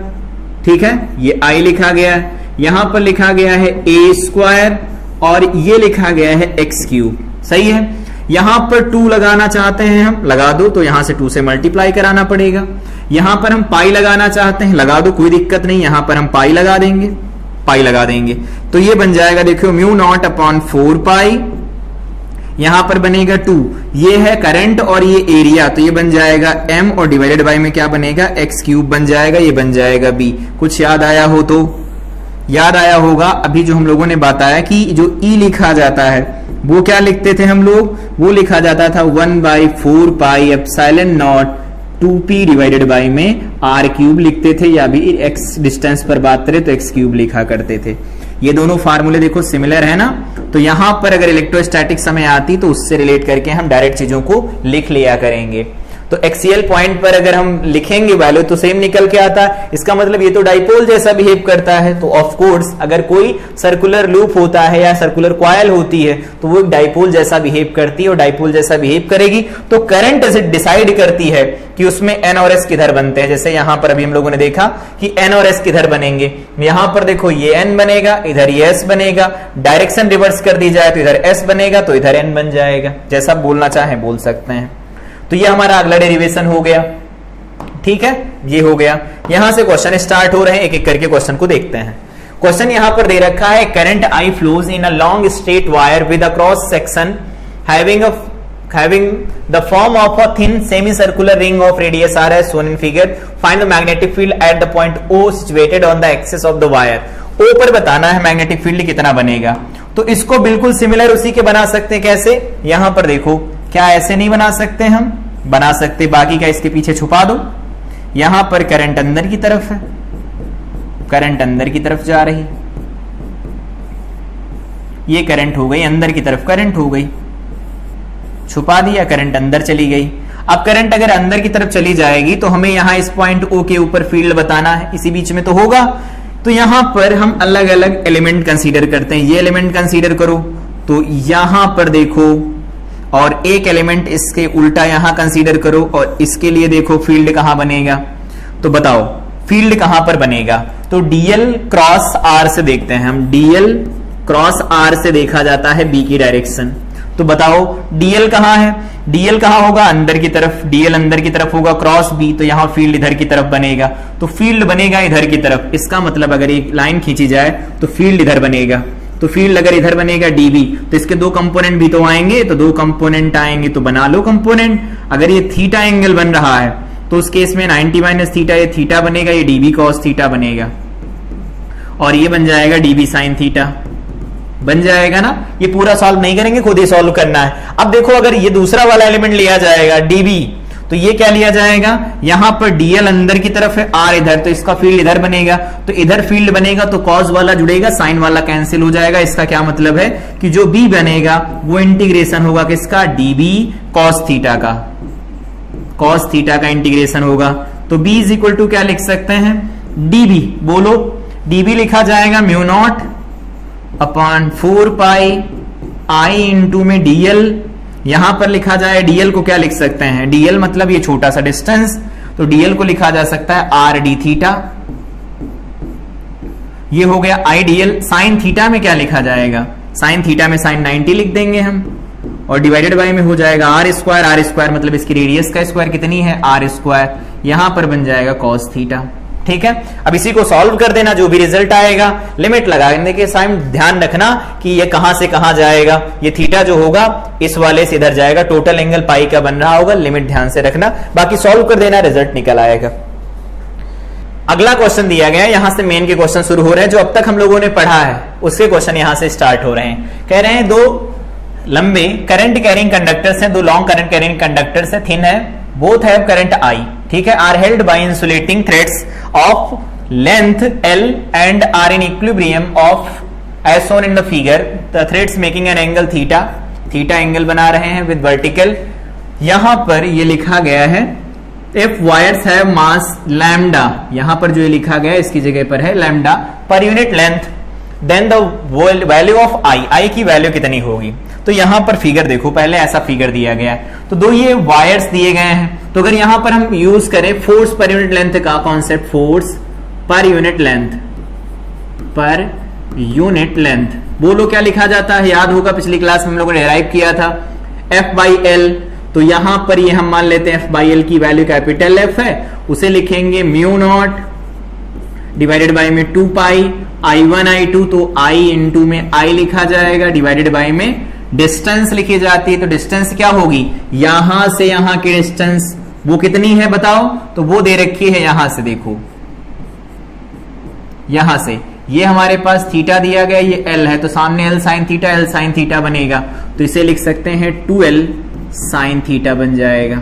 ठीक है, ये i लिखा गया है, यहां पर लिखा गया है a स्क्वायर और ये लिखा गया है x क्यूब, सही है। यहां पर 2 लगाना चाहते हैं हम, लगा दो, तो यहां से 2 से मल्टीप्लाई कराना पड़ेगा। यहां पर हम पाई लगाना चाहते हैं, लगा दो, कोई दिक्कत नहीं, यहां पर हम पाई लगा देंगे, पाई लगा देंगे, तो ये बन जाएगा देखो म्यू नॉट अपॉन 4 पाई, यहां पर बनेगा 2, ये है करंट और ये एरिया, तो ये बन जाएगा m और डिवाइडेड बाय में क्या बनेगा, x क्यूब बन जाएगा, ये बन जाएगा b। कुछ याद आया हो तो याद आया होगा, अभी जो हम लोगों ने बताया कि जो e लिखा जाता है वो क्या लिखते थे हम लोग, वो लिखा जाता था 1/4 pi epsilon not 2p divided by में r क्यूब लिखते थे, या भी x डिस्टेंस पर बात करें तो x क्यूब लिखा करते थे। ये दोनों फार्मूले देखो सिमिलर है ना, तो यहां पर अगर इलेक्ट्रोस्टैटिक समय आती तो उससे रिलेट करके हम डायरेक्ट चीजों को लिख लिया करेंगे। तो एक्सियल पॉइंट पर अगर हम लिखेंगे वैल्यू तो सेम निकल के आता है, इसका मतलब ये तो डाइपोल जैसा बिहेव करता है। तो ऑफ कोर्स अगर कोई सर्कुलर लूप होता है या सर्कुलर कॉइल होती है तो वो एक डाइपोल जैसा बिहेव करती है, और डाइपोल जैसा बिहेव करेगी तो करंट डिसाइड करती है कि उसमें n और s किधर बनते हैं। जैसे यहां पर अभी हम लोगों ने देखा कि n और s किधर बनेंगे, यहां पर देखो ये n बनेगा, इधर ये s बनेगा, डायरेक्शन रिवर्स कर दी जाए तो इधर s बनेगा तो इधर n बन जाएगा, जैसा बोलना चाहे बोल सकते हैं। तो ये हमारा अगला डेरिवेशन हो गया, ठीक है, ये हो गया। यहां से क्वेश्चन स्टार्ट हो रहे हैं, एक एक करके क्वेश्चन को देखते हैं। क्वेश्चन यहां पर दे रखा है, current I flows in a long straight wire with a cross section having the form of a thin semicircular ring of radius r as shown in figure. Find the magnetic field at the point O situated on the axis of the wire. O पर बताना है मैग्नेटिक फील्ड कितना बनेगा। तो इसको बिल्कुल सिमिलर उसी के बना सकते हैं, कैसे, यहां पर देखो, क्या ऐसे नहीं बना सकते, हम बना सकते, बाकी का इसके पीछे छुपा दो। यहां पर करंट अंदर की तरफ है, करंट अंदर की तरफ जा रही, ये करंट हो गई अंदर की तरफ, करंट हो गई, छुपा दिया, करंट अंदर चली गई। अब करंट अगर अंदर की तरफ चली जाएगी तो हमें यहां इस पॉइंट O के ऊपर फील्ड बताना है, इसी बीच में तो होगा। तो यहां पर हम अलग अलग एलिमेंट कंसीडर करते हैं, ये एलिमेंट कंसीडर करो, तो यहां पर देखो, और एक एलिमेंट इसके उल्टा यहां कंसीडर करो, और इसके लिए देखो फील्ड कहां बनेगा। तो बताओ फील्ड कहां पर बनेगा, तो डीएल क्रॉस आर से देखते हैं हम, डीएल क्रॉस आर से देखा जाता है बी की डायरेक्शन। तो बताओ डीएल कहां है, डीएल कहां होगा, अंदर की तरफ, डीएल अंदर की तरफ होगा, क्रॉस बी, तो यहां फील्ड इधर की तरफ बनेगा, तो फील्ड बनेगा इधर की तरफ। इसका मतलब अगर एक लाइन खींची जाए तो फील्ड इधर बनेगा, तो फील्ड अगर इधर बनेगा डीबी, तो इसके दो कंपोनेंट भी तो आएंगे, तो दो कंपोनेंट आएंगे, तो बना लो कंपोनेंट। अगर ये थीटा एंगल बन रहा है तो उस केस में 90 माइनस थीटा, ये थीटा बनेगा, ये डीबी कॉस थीटा बनेगा, और ये बन जाएगा डीबी साइन थीटा, बन जाएगा ना। ये पूरा सॉल्व नहीं करेंगे, खुद ही सॉल्व करना है। अब देखो अगर ये दूसरा वाला एलिमेंट लिया जाएगा डीबी, तो ये क्या लिया जाएगा, यहां पर डीएल अंदर की तरफ है, आर इधर, तो इसका फील्ड इधर बनेगा, तो इधर फील्ड बनेगा तो कॉस वाला जुड़ेगा, साइन वाला कैंसिल हो जाएगा। इसका क्या मतलब है कि जो बी बनेगा वो इंटीग्रेशन होगा किसका, डीबी कॉस थीटा का, कॉस थीटा का इंटीग्रेशन होगा। तो b इज इक्वल टू क्या लिख सकते हैं, db, बोलो db लिखा जाएगा mu not upon 4 pi i into में dl, यहां पर लिखा जाए dl को क्या लिख सकते हैं, dl मतलब ये छोटा सा डिस्टेंस, तो dl को लिखा जा सकता है r d थीटा, ये हो गया i dl। साइन थीटा में क्या लिखा जाएगा, साइन थीटा में साइन 90 लिख देंगे हम, और डिवाइडेड बाय में हो जाएगा r स्क्वायर मतलब इसकी रेडियस का स्क्वायर कितनी है r स्क्वायर, यहां पर बन जाएगा cos थीटा। ठीक है, अब इसी को सॉल्व कर देना, जो भी रिजल्ट आएगा लिमिट लगाने के टाइम ध्यान रखना कि ये कहां से कहां जाएगा, ये थीटा जो होगा इस वाले से इधर जाएगा, टोटल एंगल पाई का बन रहा होगा, लिमिट ध्यान से रखना, बाकी सॉल्व कर देना, रिजल्ट निकल आएगा। अगला क्वेश्चन दिया गया है, यहां से मेन के क्वेश्चन शुरू हो रहे हैं, जो अब तक हम लोगों ने पढ़ा है उसके क्वेश्चन यहां से स्टार्ट हो रहे हैं। कह रहे हैं दो लंबे करंट कैरिंग कंडक्टर्स हैं, दो लॉन्ग करंट कैरिंग कंडक्टर्स है, थिन है, बोथ हैव करंट I, ठीक है, are held by insulating threads of length L and are in equilibrium of as shown in the figure, the threads making an angle theta, theta angle बना रहे हैं विद वर्टिकल। यहां पर ये लिखा गया है if wires have mass lambda, यहां पर जो ये लिखा गया है इसकी जगह पर है lambda per unit length, then the value of I की वैल्यू कितनी होगी। तो यहां पर फिगर देखो, पहले ऐसा फिगर दिया गया है, तो दो ये वायर्स दिए गए हैं, तो अगर यहां पर हम यूज करें फोर्स पर यूनिट लेंथ का कॉन्सेप्ट, फोर्स पर यूनिट लेंथ, पर यूनिट लेंथ, बोलो क्या लिखा जाता है, याद होगा पिछली क्लास में हम लोगों ने डिराइव किया था F बाई एल, तो यहां पर ये हम मान लेते हैं F बाई एल की वैल्यू कैपिटल F है, उसे लिखेंगे म्यू नॉट डिवाइडेड बाई में 2 पाई I1 I2, तो I इंटू में I लिखा जाएगा, डिवाइडेड बाई में डिस्टेंस लिखी जाती है, तो डिस्टेंस क्या होगी, यहां से यहां की डिस्टेंस वो कितनी है बताओ, तो वो दे रखी है, यहां से देखो, यहां से ये हमारे पास थीटा दिया गया, ये L है, तो सामने L साइन थीटा बनेगा, तो इसे लिख सकते हैं 2L साइन थीटा बन जाएगा।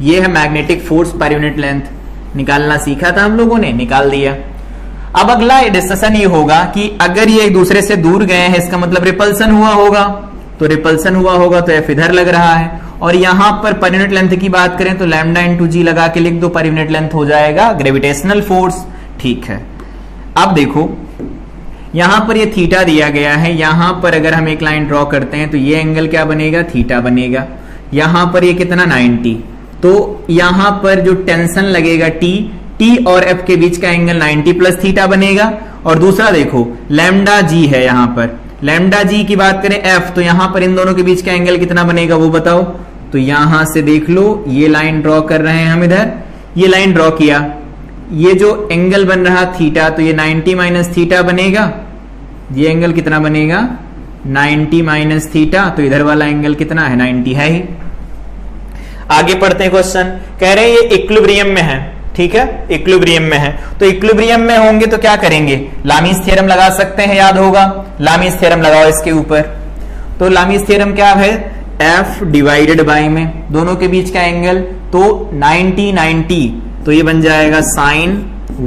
ये है मैग्नेटिक फोर्स पर यूनिट लेंथ, निकालना सीखा था हम लोगों ने, निकाल दिया। अब अगला डिस्कशन ये होगा कि अगर ये एक दूसरे से दूर गए हैं, इसका मतलब रिपल्सन हुआ होगा, तो रिपल्सन हुआ होगा तो F इधर लग रहा है, और यहां पर यूनिट लेंथ की बात करें तो लैम्डा इंटू जी लगा के लिख दो, पर यूनिट लेंथ हो जाएगा ग्रेविटेशनल फोर्स। ठीक है, अब देखो यहां पर ये थीटा दिया गया है, यहां पर अगर हम एक लाइन ड्रॉ करते हैं तो ये एंगल क्या बनेगा, थीटा बनेगा, यहां पर ये कितना 90, तो यहां पर जो टेंशन लगेगा T और F के बीच का एंगल 90 प्लस थीटा बनेगा। और दूसरा देखो लैम्डा जी है, यहां पर लैम्डा जी की बात करें F, तो यहां पर इन दोनों के बीच का एंगल कितना बनेगा वो बताओ, तो यहां से देख लो, ये लाइन ड्रॉ कर रहे हैं हम, इधर ये लाइन ड्रॉ किया, ये जो एंगल बन रहा थीटा, तो ये 90 माइनस थीटा बनेगा, ये एंगल कितना बनेगा 90 माइनस थीटा, तो इधर वाला एंगल कितना है 90 है ही। आगे पढ़ते हैं क्वेश्चन, कह रहे हैं ये इक्विलिब्रियम में है, ठीक है, इक्विलिब्रियम में है, तो इक्विलिब्रियम में होंगे तो क्या करेंगे, लामीज थ्योरम लगा सकते हैं, याद होगा लामीज थ्योरम लगाओ इसके ऊपर। तो लामीज थ्योरम क्या है, F डिवाइडेड बाई में दोनों के बीच का एंगल, तो 90 तो ये बन जाएगा sine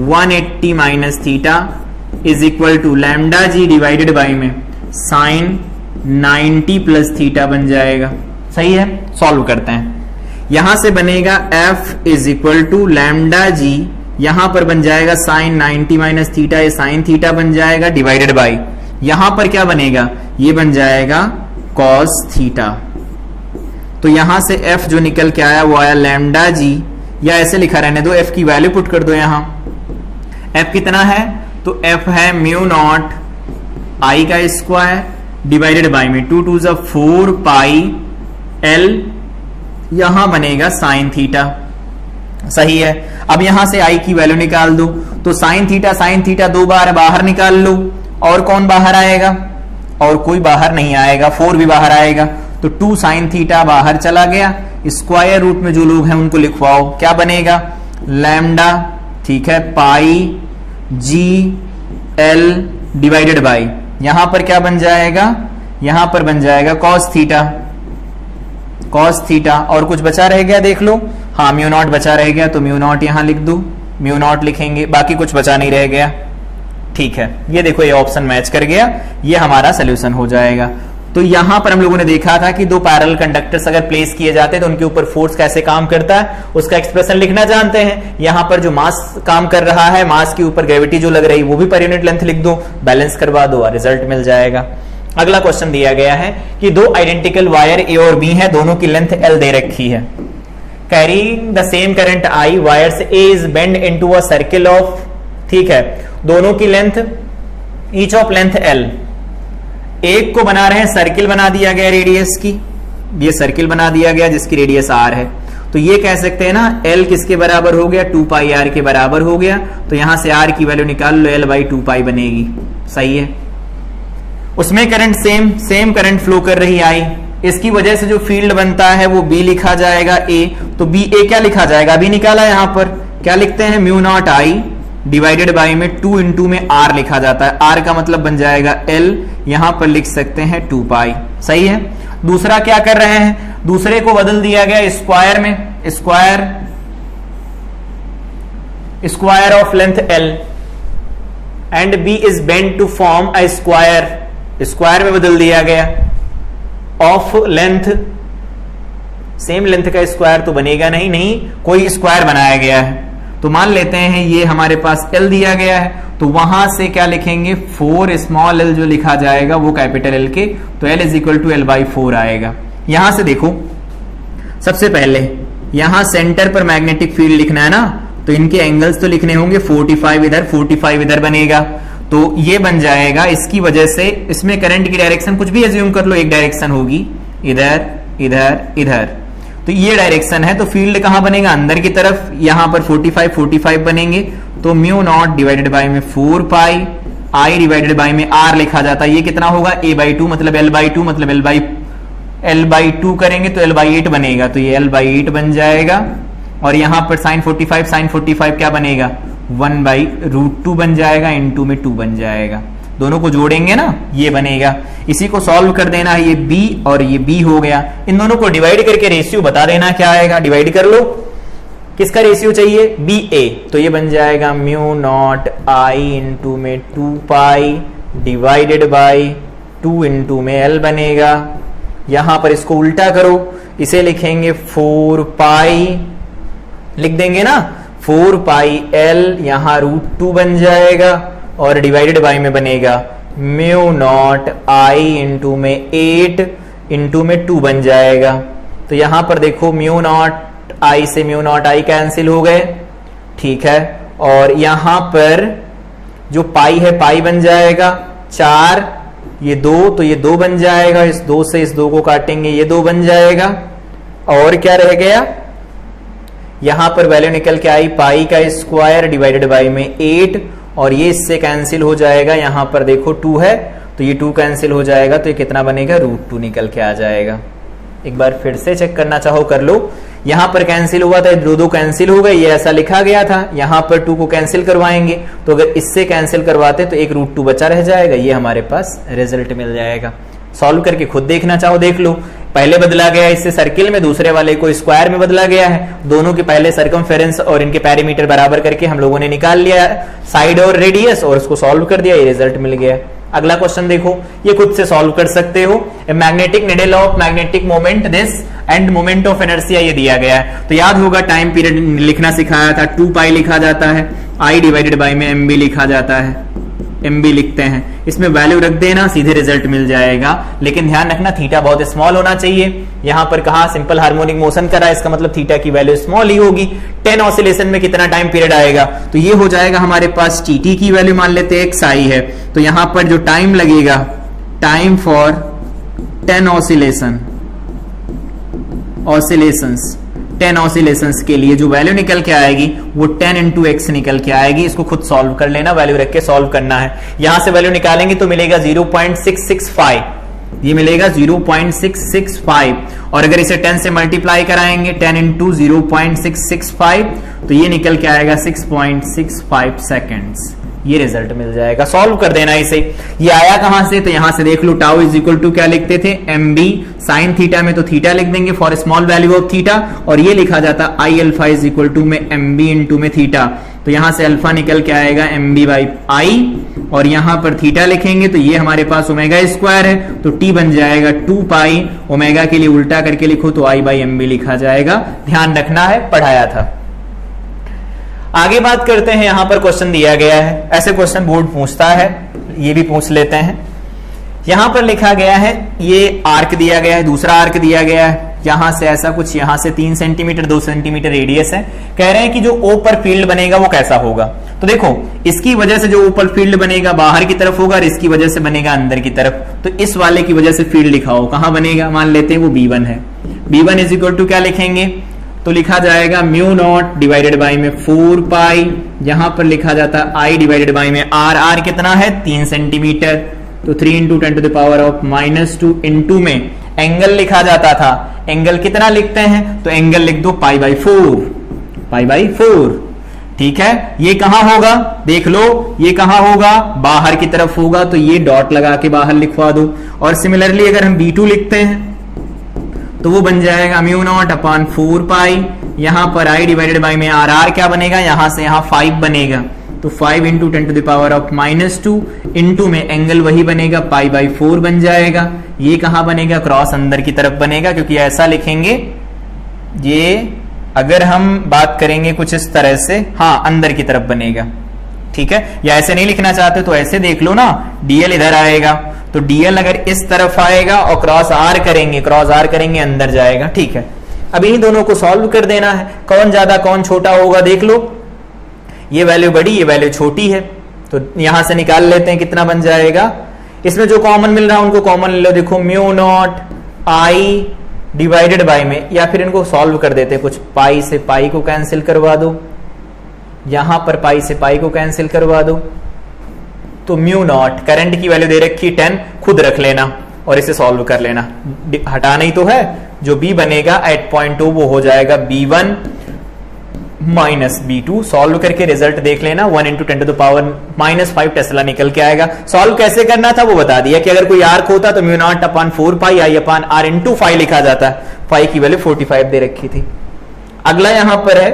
180 minus theta is equal to lambda G divided by में साइन 90 प्लस थीटा बन जाएगा। सही है, सॉल्व करते हैं, यहां से बनेगा F is equal to lambda G, यहां पर बन जाएगा साइन 90 माइनस थीटा, ये साइन थीटा बन जाएगा डिवाइडेड बाई, यहां पर क्या बनेगा, ये बन जाएगा कॉस थीटा। तो यहां से F जो निकल के आया वो आया लैम्डा जी, या ऐसे लिखा रहने दो, F की वैल्यू पुट कर दो, यहां F कितना है, तो F है म्यू नॉट I का स्क्वायर डिवाइडेड बाई में 2 2 4 पाई L, यहां बनेगा साइन थीटा। सही है, अब यहां से I की वैल्यू निकाल दो, तो साइन थीटा 2 बार बाहर निकाल लो, और कौन बाहर आएगा, और कोई बाहर नहीं आएगा, 4 भी बाहर आएगा, तो 2 साइन थीटा बाहर चला गया, स्क्वायर रूट में जो लोग हैं उनको लिखवाओ, क्या बनेगा लैम्डा, ठीक है, पाई जी एल डिवाइडेड बाई, यहां पर क्या बन जाएगा, यहां पर बन जाएगा कॉस थीटा, और कुछ बचा रह गया देख लो, हाँ म्यू नॉट बचा रह गया, तो म्यू नॉट यहां लिख दो, म्यू नॉट लिखेंगे, बाकी कुछ बचा नहीं रह गया। ठीक है, ये देखो ये ऑप्शन मैच कर गया, ये हमारा सोल्यूशन हो जाएगा। तो यहां पर हम लोगों ने देखा था कि दो पैरेलल कंडक्टर्स अगर प्लेस किए जाते हैं तो उनके ऊपर फोर्स कैसे काम करता है उसका एक्सप्रेशन लिखना जानते हैं। यहां पर जो मास काम कर रहा है, मास के ऊपर ग्रेविटी जो लग रही है वो भी पर यूनिट लेंथ लिख दो, बैलेंस करवा दो और रिजल्ट मिल जाएगा। अगला क्वेश्चन दिया गया है कि दो आइडेंटिकल वायर ए और बी है, दोनों की लेंथ एल दे रखी है। Carrying the same current I, wires A is bend into a circle of, ठीक है, दोनों की length each of length L. एक को बना रहे हैं, सर्किल बना दिया गया रेडियस की, ये सर्किल बना दिया गया जिसकी रेडियस आर है, तो ये कह सकते हैं ना एल किसके बराबर हो गया, 2 पाई आर के बराबर हो गया। तो यहां से आर की वैल्यू निकाल लो, एल बाई 2 पाई बनेगी, सही है। उसमें करंट सेम करंट फ्लो कर रही आई, इसकी वजह से जो फील्ड बनता है वो बी लिखा जाएगा ए, तो बी ए क्या लिखा जाएगा, अभी निकाला यहां पर, क्या लिखते हैं, mu not I divided by में 2 इंटू में आर लिखा जाता है, आर का मतलब बन जाएगा एल, यहां पर लिख सकते हैं 2 पाई, सही है। दूसरा क्या कर रहे हैं, दूसरे को बदल दिया गया स्क्वायर में, square of length L and B is bend to form a square, square में बदल दिया गया ऑफ लेंथ, सेम लेंथ का स्क्वायर तो बनेगा नहीं, कोई स्क्वायर बनाया गया है, तो मान लेते हैं ये हमारे पास L दिया गया है, तो वहां से क्या लिखेंगे 4 स्मॉल l जो लिखा जाएगा वो कैपिटल L के, तो L is equal to L by 4 आएगा। यहां से देखो, सबसे पहले यहां सेंटर पर मैग्नेटिक फील्ड लिखना है ना, तो इनके एंगल्स तो लिखने होंगे, 45 इधर 45 इधर बनेगा, तो ये बन जाएगा। इसकी वजह से इसमें करंट की डायरेक्शन कुछ भी एज्यूम कर लो, एक डायरेक्शन होगी इधर इधर इधर, तो ये डायरेक्शन है, तो फील्ड कहां बनेगा, अंदर की तरफ, यहां पर 45 बनेंगे, तो म्यू नॉट डिवाइडेड बाई में 4 पाई आई डिवाइडेड बाई में आर लिखा जाता है, ये कितना होगा a बाई 2 मतलब l बाई 2 मतलब l बाई 2 करेंगे तो l बाई 8 बनेगा, तो ये l बाई 8 बन जाएगा। और यहां पर साइन 45 क्या बनेगा, 1 बाई रूट 2 बन जाएगा, इनटू में 2 बन जाएगा, दोनों को जोड़ेंगे ना ये बनेगा। इसी को सॉल्व कर देना है, ये b और ये b हो गया, इन दोनों को डिवाइड करके रेशियो बता देना क्या आएगा, डिवाइड कर लो, किसका रेशियो चाहिए, बी ए, तो ये बन जाएगा म्यू नॉट आई इंटू में 2 पाई डिवाइडेड बाई 2 इंटू में l बनेगा। यहां पर इसको उल्टा करो, इसे लिखेंगे 4 पाई, लिख देंगे ना 4 पाई l, यहां रूट 2 बन जाएगा और डिवाइडेड बाई में बनेगा म्यू नॉट आई इंटू में 8 इंटू में 2 बन जाएगा। तो यहां पर देखो म्यू नॉट आई से म्यू नॉट आई कैंसिल हो गए, ठीक है, और यहां पर जो पाई है पाई बन जाएगा 4, ये 2 तो ये 2 बन जाएगा, इस 2 से इस 2 को काटेंगे ये 2 बन जाएगा, और क्या रह गया, यहां पर वैल्यू निकल के आई पाई का स्क्वायर डिवाइडेड बाई में 8, और ये इससे कैंसिल हो जाएगा, यहां पर देखो 2 है तो ये 2 कैंसिल हो जाएगा, तो ये कितना बनेगा, रूट 2 निकल के आ जाएगा। एक बार फिर से चेक करना चाहो कर लो, यहां पर कैंसिल हुआ था, 2 कैंसिल हो गए, ये ऐसा लिखा गया था, यहां पर 2 को कैंसिल करवाएंगे, तो अगर इससे कैंसिल करवाते तो एक रूट 2 बचा रह जाएगा, ये हमारे पास रिजल्ट मिल जाएगा। सॉल्व करके खुद देखना चाहो देख लो, पहले बदला गया इससे सर्किल में, दूसरे वाले को स्क्वायर में बदला गया है, दोनों के पहले सर्कमफेरेंस और इनके पेरीमीटर बराबर करके हम लोगों ने निकाल लिया साइड और रेडियस, और उसको सॉल्व कर दिया, ये रिजल्ट मिल गया। अगला क्वेश्चन देखो, ये खुद से सॉल्व कर सकते हो। Magnetic needle of magnetic moment this end moment of inertia ये दिया गया है, तो याद होगा टाइम पीरियड लिखना सिखाया था, 2 पाई लिखा जाता है, आई डिवाइडेड बाई में एम बी लिखा जाता है, एम बी लिखते हैं, इसमें वैल्यू रख देना, सीधे रिजल्ट मिल जाएगा। लेकिन ध्यान रखना थीटा बहुत स्मॉल होना चाहिए, यहां पर कहा सिंपल हार्मोनिक मोशन करा, इसका मतलब थीटा की वैल्यू स्मॉल ही होगी। 10 ऑसिलेशन में कितना टाइम पीरियड आएगा, तो ये हो जाएगा हमारे पास टी की वैल्यू मान लेते हैं xi है, तो यहां पर जो टाइम लगेगा, टाइम फॉर 10 ऑसिलेशंस 10 ऑसिलेशंस के लिए जो वैल्यू निकल के आएगी वो 10 इंटू x निकल के आएगी। इसको खुद सॉल्व कर लेना, वैल्यू रख के सॉल्व करना है। यहां से वैल्यू निकालेंगे तो मिलेगा 0.665, ये मिलेगा 0.665, और अगर इसे 10 से मल्टीप्लाई कराएंगे 10 इंटू 0.665 तो ये निकल के आएगा 6.65 सेकेंड्स, ये रिजल्ट मिल जाएगा। सॉल्व कर देना इसे, ये आया कहां से, तो यहां से देख लो, टाउ इज इक्वल टू क्या लिखते थे, एम बी साइन थीटा में तो थीटा लिख देंगे for small value of theta, और ये लिखा जाता I alpha is equal to में एम बी इंटू में थीटा, तो यहां से अल्फा निकल के आएगा mb बाई आई, और यहां पर थीटा लिखेंगे तो ये हमारे पास ओमेगा स्क्वायर है, तो t बन जाएगा 2 पाई, ओमेगा के लिए उल्टा करके लिखो तो i बाई mb लिखा जाएगा। ध्यान रखना है, पढ़ाया था। आगे बात करते हैं, यहां पर क्वेश्चन दिया गया है, ऐसे क्वेश्चन बोर्ड पूछता है, ये भी पूछ लेते हैं। यहां पर लिखा गया है, ये आर्क दिया गया है, दूसरा आर्क दिया गया है, यहां से ऐसा कुछ, यहां से 3 सेंटीमीटर 2 सेंटीमीटर रेडियस है। कह रहे हैं कि जो ओ पर फील्ड बनेगा वो कैसा होगा। तो देखो, इसकी वजह से जो ओ पर फील्ड बनेगा बाहर की तरफ होगा और इसकी वजह से बनेगा अंदर की तरफ। तो इस वाले की वजह से फील्ड लिखाओ, कहां बनेगा, मान लेते हैं वो B1 है। B1 इज इक्वल टू क्या लिखेंगे, तो लिखा जाएगा म्यू नॉट डिवाइडेड बाई में 4 पाई, यहां पर लिखा जाता है आई डिवाइडेड बाई में आर। आर कितना है, 3 सेंटीमीटर, तो 3 into 10 to the power of -2 into में एंगल लिखा जाता था। एंगल कितना लिखते हैं, तो एंगल लिख दो पाई बाई 4, पाई बाई 4। ठीक है, ये कहां होगा, देख लो, ये कहां होगा, बाहर की तरफ होगा, तो ये डॉट लगा के बाहर लिखवा दो। और सिमिलरली अगर हम B2 लिखते हैं तो वो बन जाएगा म्यू नॉट अपॉन 4 पाई, यहां पर आई डिवाइडेड बाई में आर। आर क्या बनेगा, यहां से यहां 5 बनेगा, तो 5 into 10 to the power of -2 into में एंगल वही बनेगा पाई बाई 4 बन जाएगा। ये कहां बनेगा, क्रॉस अंदर की तरफ बनेगा, क्योंकि ऐसा लिखेंगे, ये अगर हम बात करेंगे कुछ इस तरह से, हाँ अंदर की तरफ बनेगा। ठीक है, या ऐसे नहीं लिखना चाहते तो ऐसे देख लो ना, डीएल इधर आएगा, तो डीएल अगर इस तरफ आएगा और क्रॉस आर करेंगे, क्रॉस आर करेंगे अंदर जाएगा। ठीक है, अब इन दोनों को सॉल्व कर देना है, कौन ज्यादा कौन छोटा होगा देख लो, ये वैल्यू बड़ी, ये वैल्यू छोटी है, तो यहां से निकाल लेते हैं कितना बन जाएगा। इसमें जो कॉमन मिल रहा है उनको कॉमन ले लो, देखो mu not I divided by में, या फिर इनको सॉल्व कर देते हैं, कुछ पाई से पाई को कैंसिल करवा दो, यहां पर पाई से पाई को कैंसिल करवा दो, तो म्यू नॉट करंट की वैल्यू दे रखी 10, खुद रख लेना और इसे सॉल्व कर लेना, हटाना ही तो है। जो बी बनेगा एट पॉइंट 2 वो हो जाएगा B1 माइनस B2। सॉल्व करके रिजल्ट देख लेना, 1 into 10 to the power -5 tesla निकल के आएगा। सॉल्व कैसे करना था वो बता दिया कि अगर कोई आर्क होता तो mu not upon 4 pi I upon R into 5 लिखा जाता है, 5 की वैल्यू 45 दे रखी थी। अगला यहां पर है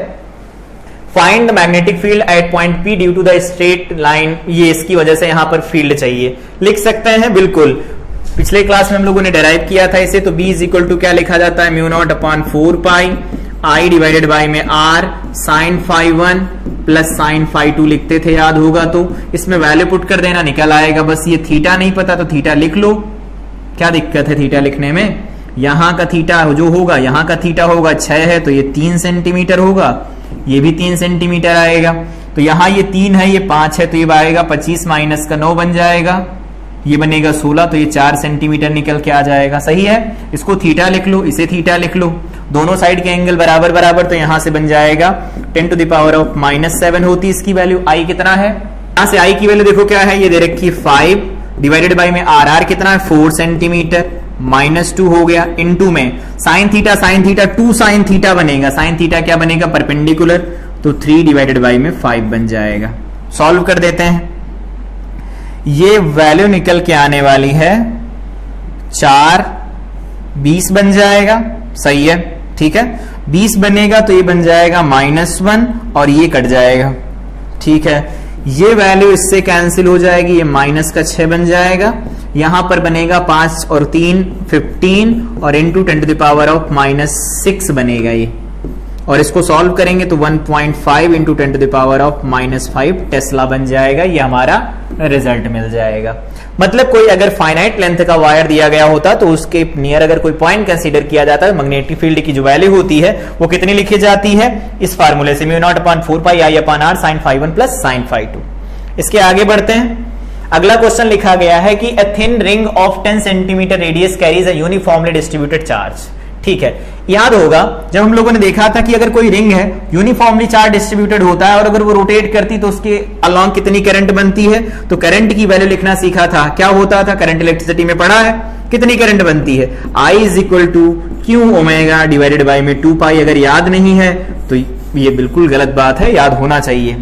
find the magnetic field at point P due to the straight line, ये इसकी वजह से यहां पर फील्ड चाहिए, लिख सकते हैं बिल्कुल। पिछले क्लास में हम लोगों ने डिराइव किया था इसे, तो B इज इक्वल टू क्या लिखा जाता है, mu not upon 4 pi I divided by में R sine phi 1 plus sine phi 2 लिखते थे, याद होगा तो। इसमें वैल्यू पुट कर देना, निकल आएगा। बस ये थीटा नहीं पता तो थीटा लिख लो, क्या दिक्कत है थीटा लिखने में। यहां का थीटा जो होगा, यहां का थीटा होगा 6 है तो ये 3 सेंटीमीटर होगा, ये भी 3 सेंटीमीटर आएगा। तो यहां ये 3 है, ये 5 है, तो ये आएगा 25 माइनस का 9 बन जाएगा, ये बनेगा 16, तो ये 4 सेंटीमीटर निकल के आ जाएगा। सही है, इसको थीटा लिख लो, इसे थीटा लिख लो, दोनों साइड के एंगल बराबर बराबर, तो यहां से बन जाएगा 10 टू द पावर ऑफ -7 होती इसकी वैल्यू। आई कितना है, यहां से आई की वैल्यू देखो क्या है, ये दे रखी 5 डिवाइडेड बाय में आर। आर कितना है 4 सेंटीमीटर, -2 हो गया, इनटू में साइन थीटा 2 साइन थीटा बनेगा, साइन थीटा क्या बनेगा परपेंडिकुलर, तो 3 डिवाइडेड बाय में 5 बन जाएगा। सॉल्व कर देते हैं, ये वैल्यू निकल के आने वाली है 4/20 बन जाएगा। सही है, ठीक है, 20 बनेगा तो ये बन जाएगा -1 और ये कट जाएगा। ठीक है, ये वैल्यू इससे कैंसिल हो जाएगी, ये माइनस का 6 बन जाएगा, यहां पर बनेगा 5 और 3 15 और into 10 to the power of -6 बनेगा ये, और इसको सॉल्व करेंगे तो 1.5 into 10 to the power of -5 tesla बन जाएगा। ये हमारा रिजल्ट मिल जाएगा। मतलब कोई अगर फाइनाइट लेंथ का वायर दिया गया होता तो उसके नियर अगर कोई पॉइंट कंसीडर किया जाता है, मैग्नेटिक फील्ड की जो वैल्यू होती है वो कितनी लिखी जाती है, इस फार्मूले से, mu not upon 4 pi I upon R sine phi 1 plus sine phi 2। इसके आगे बढ़ते हैं। अगला क्वेश्चन लिखा गया है कि a thin ring of 10 centimetre radius carries a uniformly distributed charge. ठीक है, याद होगा जब हम लोगों ने देखा था कि अगर कोई रिंग है यूनिफॉर्मली चार्ज डिस्ट्रीब्यूटेड होता है और अगर वो रोटेट करती तो उसके अलॉन्ग कितनी करंट बनती है, तो करंट की वैल्यू लिखना सीखा था। क्या होता था, करंट इलेक्ट्रिसिटी में पढ़ा है, कितनी करंट बनती है, I is equal to Q omega divided by में 2 पाई। अगर याद नहीं है तो ये बिल्कुल गलत बात है, याद होना चाहिए,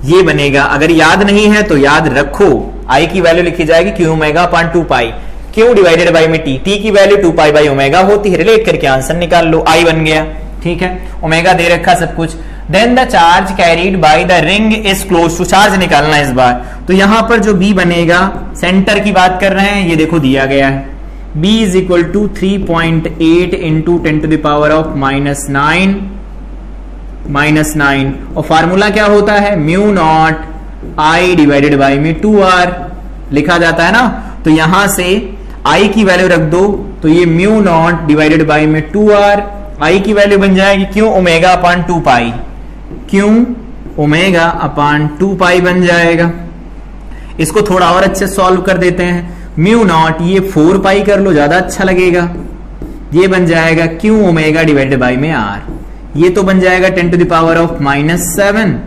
ये बनेगा। अगर याद नहीं है तो याद रखो, I की वैल्यू लिखी जाएगी Q omega upon 2 pi, Q divided by में टी की वैल्यू 2 पाई बाई ओमेगा होती है, रिलेट करके आंसर निकाल लो। आई बन गया, ठीक है, ओमेगा दे रखा सब कुछ। Then the charge carried by the ring is close to, charge निकालना इस बार। तो यहां पर जो बी बनेगा, सेंटर की बात कर रहे हैं, ये देखो दिया गया है, b is equal to 3.8 into 10 to the power of -9 और फार्मूला क्या होता है, mu naught I divided by में 2r लिखा जाता है ना। तो यहां से I की वैल्यू रख दो, तो ये म्यू नॉट डिवाइडेड बाई में 2r, I की वैल्यू बन जाएगी क्यों, ओमेगा अपान 2 पाई, क्यों ओमेगा अपान 2 पाई बन जाएगा। इसको थोड़ा और अच्छे सॉल्व कर देते हैं, म्यू नॉट ये 4 पाई कर लो, ज्यादा अच्छा लगेगा, ये बन जाएगा क्यों ओमेगा डिवाइडेड बाई में r, ये तो बन जाएगा 10 टू द पावर ऑफ -7,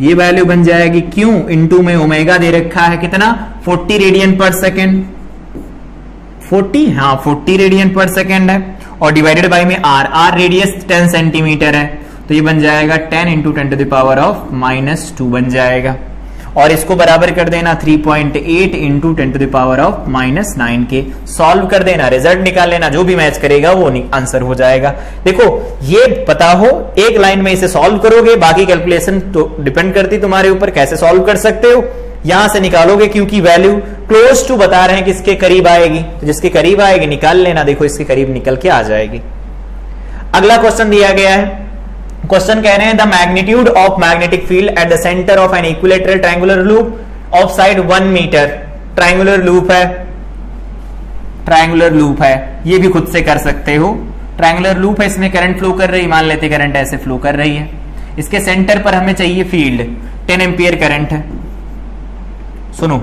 ये वैल्यू बन जाएगी क्यों, इनटू में ओमेगा दे रखा है कितना, 40 रेडियन पर सेकेंड, 40, हाँ 40 रेडियन पर सेकेंड है, और डिवाइडेड बाई में r रेडियस 10 सेंटीमीटर है, तो ये बन जाएगा 10 into 10 to the power of -2 बन जाएगा। और इसको बराबर कर देना 3.8 into 10 to the power of -9 के, सॉल्व कर देना, रिजल्ट निकाल लेना, जो भी मैच करेगा वो आंसर हो जाएगा। देखो ये पता हो, एक लाइन में इसे सॉल्व करोगे, बाकी कैलकुलेशन तो डिपेंड करती तुम्हारे ऊपर, कैसे सॉल्व कर सकते हो, यहां से निकालोगे, क्योंकि वैल्यू क्लोज टू बता रहे हैं किसके करीब आएगी, तो जिसके करीब आएगी निकाल लेना। देखो इसके करीब निकल के आ जाएगी। अगला क्वेश्चन दिया गया है, क्वेश्चन कह रहे हैं the magnitude of magnetic field at the centre of an equilateral triangular loop of side 1 metre. Triangular loop है, ये भी खुद से कर सकते हो। ट्रायंगुलर लूप है, इसमें करंट फ्लो कर रही है, मान लेते करंट ऐसे फ्लो कर रही है, इसके सेंटर पर हमें चाहिए फील्ड, 10 एम्पियर करंट है। सुनो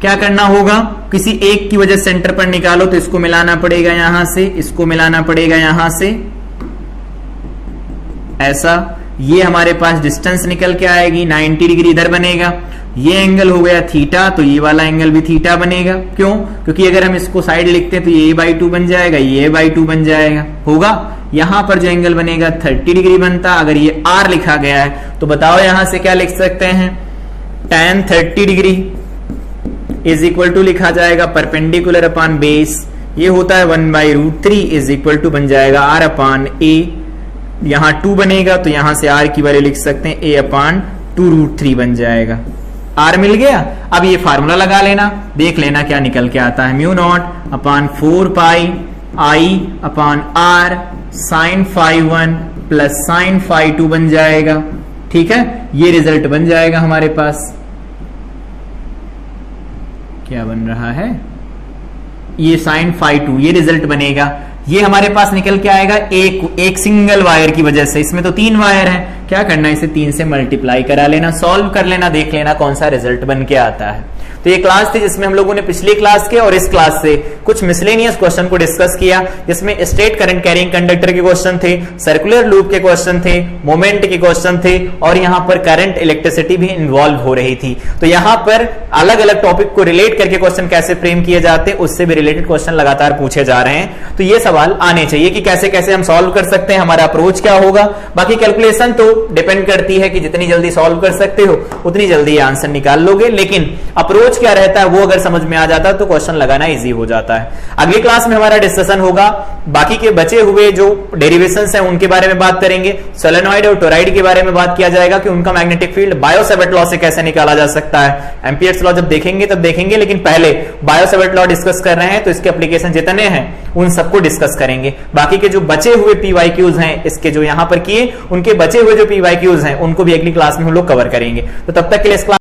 क्या करना होगा, किसी एक की वजह सेंटर पर निकालो, तो इसको मिलाना पड़ेगा यहां से, इसको मिलाना पड़ेगा यहां से, ऐसा, ये हमारे पास डिस्टेंस निकल के आएगी, 90 डिग्री इधर बनेगा, ये एंगल हो गया थीटा, तो ये वाला एंगल भी थीटा बनेगा। क्यों, क्योंकि अगर हम इसको साइड लिखते हैं तो ये a/2 बन जाएगा, ये a/2 बन जाएगा, होगा। यहां पर जो एंगल बनेगा 30 डिग्री बनता। अगर ये r लिखा गया है तो बताओ यहां से क्या लिख सकते हैं, tan 30 degree is equal to लिखा जाएगा परपेंडिकुलर अपान बेस, ये होता है 1/√3 इज इक्वल टू बन जाएगा r अपान a, यहां 2 बनेगा तो यहां से r की वैल्यू लिख सकते हैं a अपान 2√3 बन जाएगा। r मिल गया। अब ये फार्मूला लगा लेना, देख लेना क्या निकल के आता है, mu naught upon 4 pi i upon r sine phi 1 plus sine phi 2 बन जाएगा। ठीक है, ये रिजल्ट बन जाएगा हमारे पास। क्या बन रहा है, ये साइन फाई 2, ये रिजल्ट बनेगा। ये हमारे पास निकल के आएगा एक सिंगल वायर की वजह से, इसमें तो 3 वायर हैं, क्या करना है इसे 3 से मल्टीप्लाई करा लेना, सॉल्व कर लेना, देख लेना कौन सा रिजल्ट बन के आता है। तो ये क्लास थी जिसमें हम लोगों ने पिछली क्लास के और इस क्लास से कुछ मिसलेनियस क्वेश्चन को डिस्कस किया, जिसमें स्ट्रेट करंट कैरिंग कंडक्टर के क्वेश्चन थे, सर्कुलर लूप के क्वेश्चन थे, मोमेंट के क्वेश्चन थे, और यहाँ पर करंट इलेक्ट्रिसिटी भी इन्वॉल्व हो रही थी। तो यहाँ पर अलग अलग टॉपिक को रिलेट करके क्वेश्चन कैसे फ्रेम किए जाते, उससे भी रिलेटेड क्वेश्चन लगातार पूछे जा रहे हैं। तो ये सवाल आने चाहिए कि कैसे कैसे हम सॉल्व कर सकते हैं, हमारा अप्रोच क्या होगा। बाकी कैलकुलेशन तो डिपेंड करती है कि जितनी जल्दी सॉल्व कर सकते हो उतनी जल्दी आंसर निकाल लोगे, लेकिन अप्रोच क्या रहता है वो अगर समझ में आ जाता है तो क्वेश्चन लगाना इजी हो जाता है। अगली क्लास में हमारा डिस्कशन होगा, बाकी के बचे हुए जो डेरिवेशंस हैं उनके बारे में बात करेंगे। सोलेनॉइड और टोरॉइड के बारे में बात किया जाएगा कि उनका मैग्नेटिक फील्ड बायो-सैवर्ट लॉ से कैसे निकाला जा सकता है। एम्पियर्स लॉ जब देखेंगे तब देखेंगे, लेकिन पहले बायो-सैवर्ट लॉ डिस्कस कर रहे हैं तो इसके एप्लीकेशन जितने हैं उन सबको डिस्कस करेंगे। बाकी के जो बचे हुए PYQs हैं इसके जो यहां पर किए, उनके बचे हुए जो PYQs हैं उनको भी अगली क्लास में हम लोग कवर करेंगे। तो तब तक के लिए इस क्लास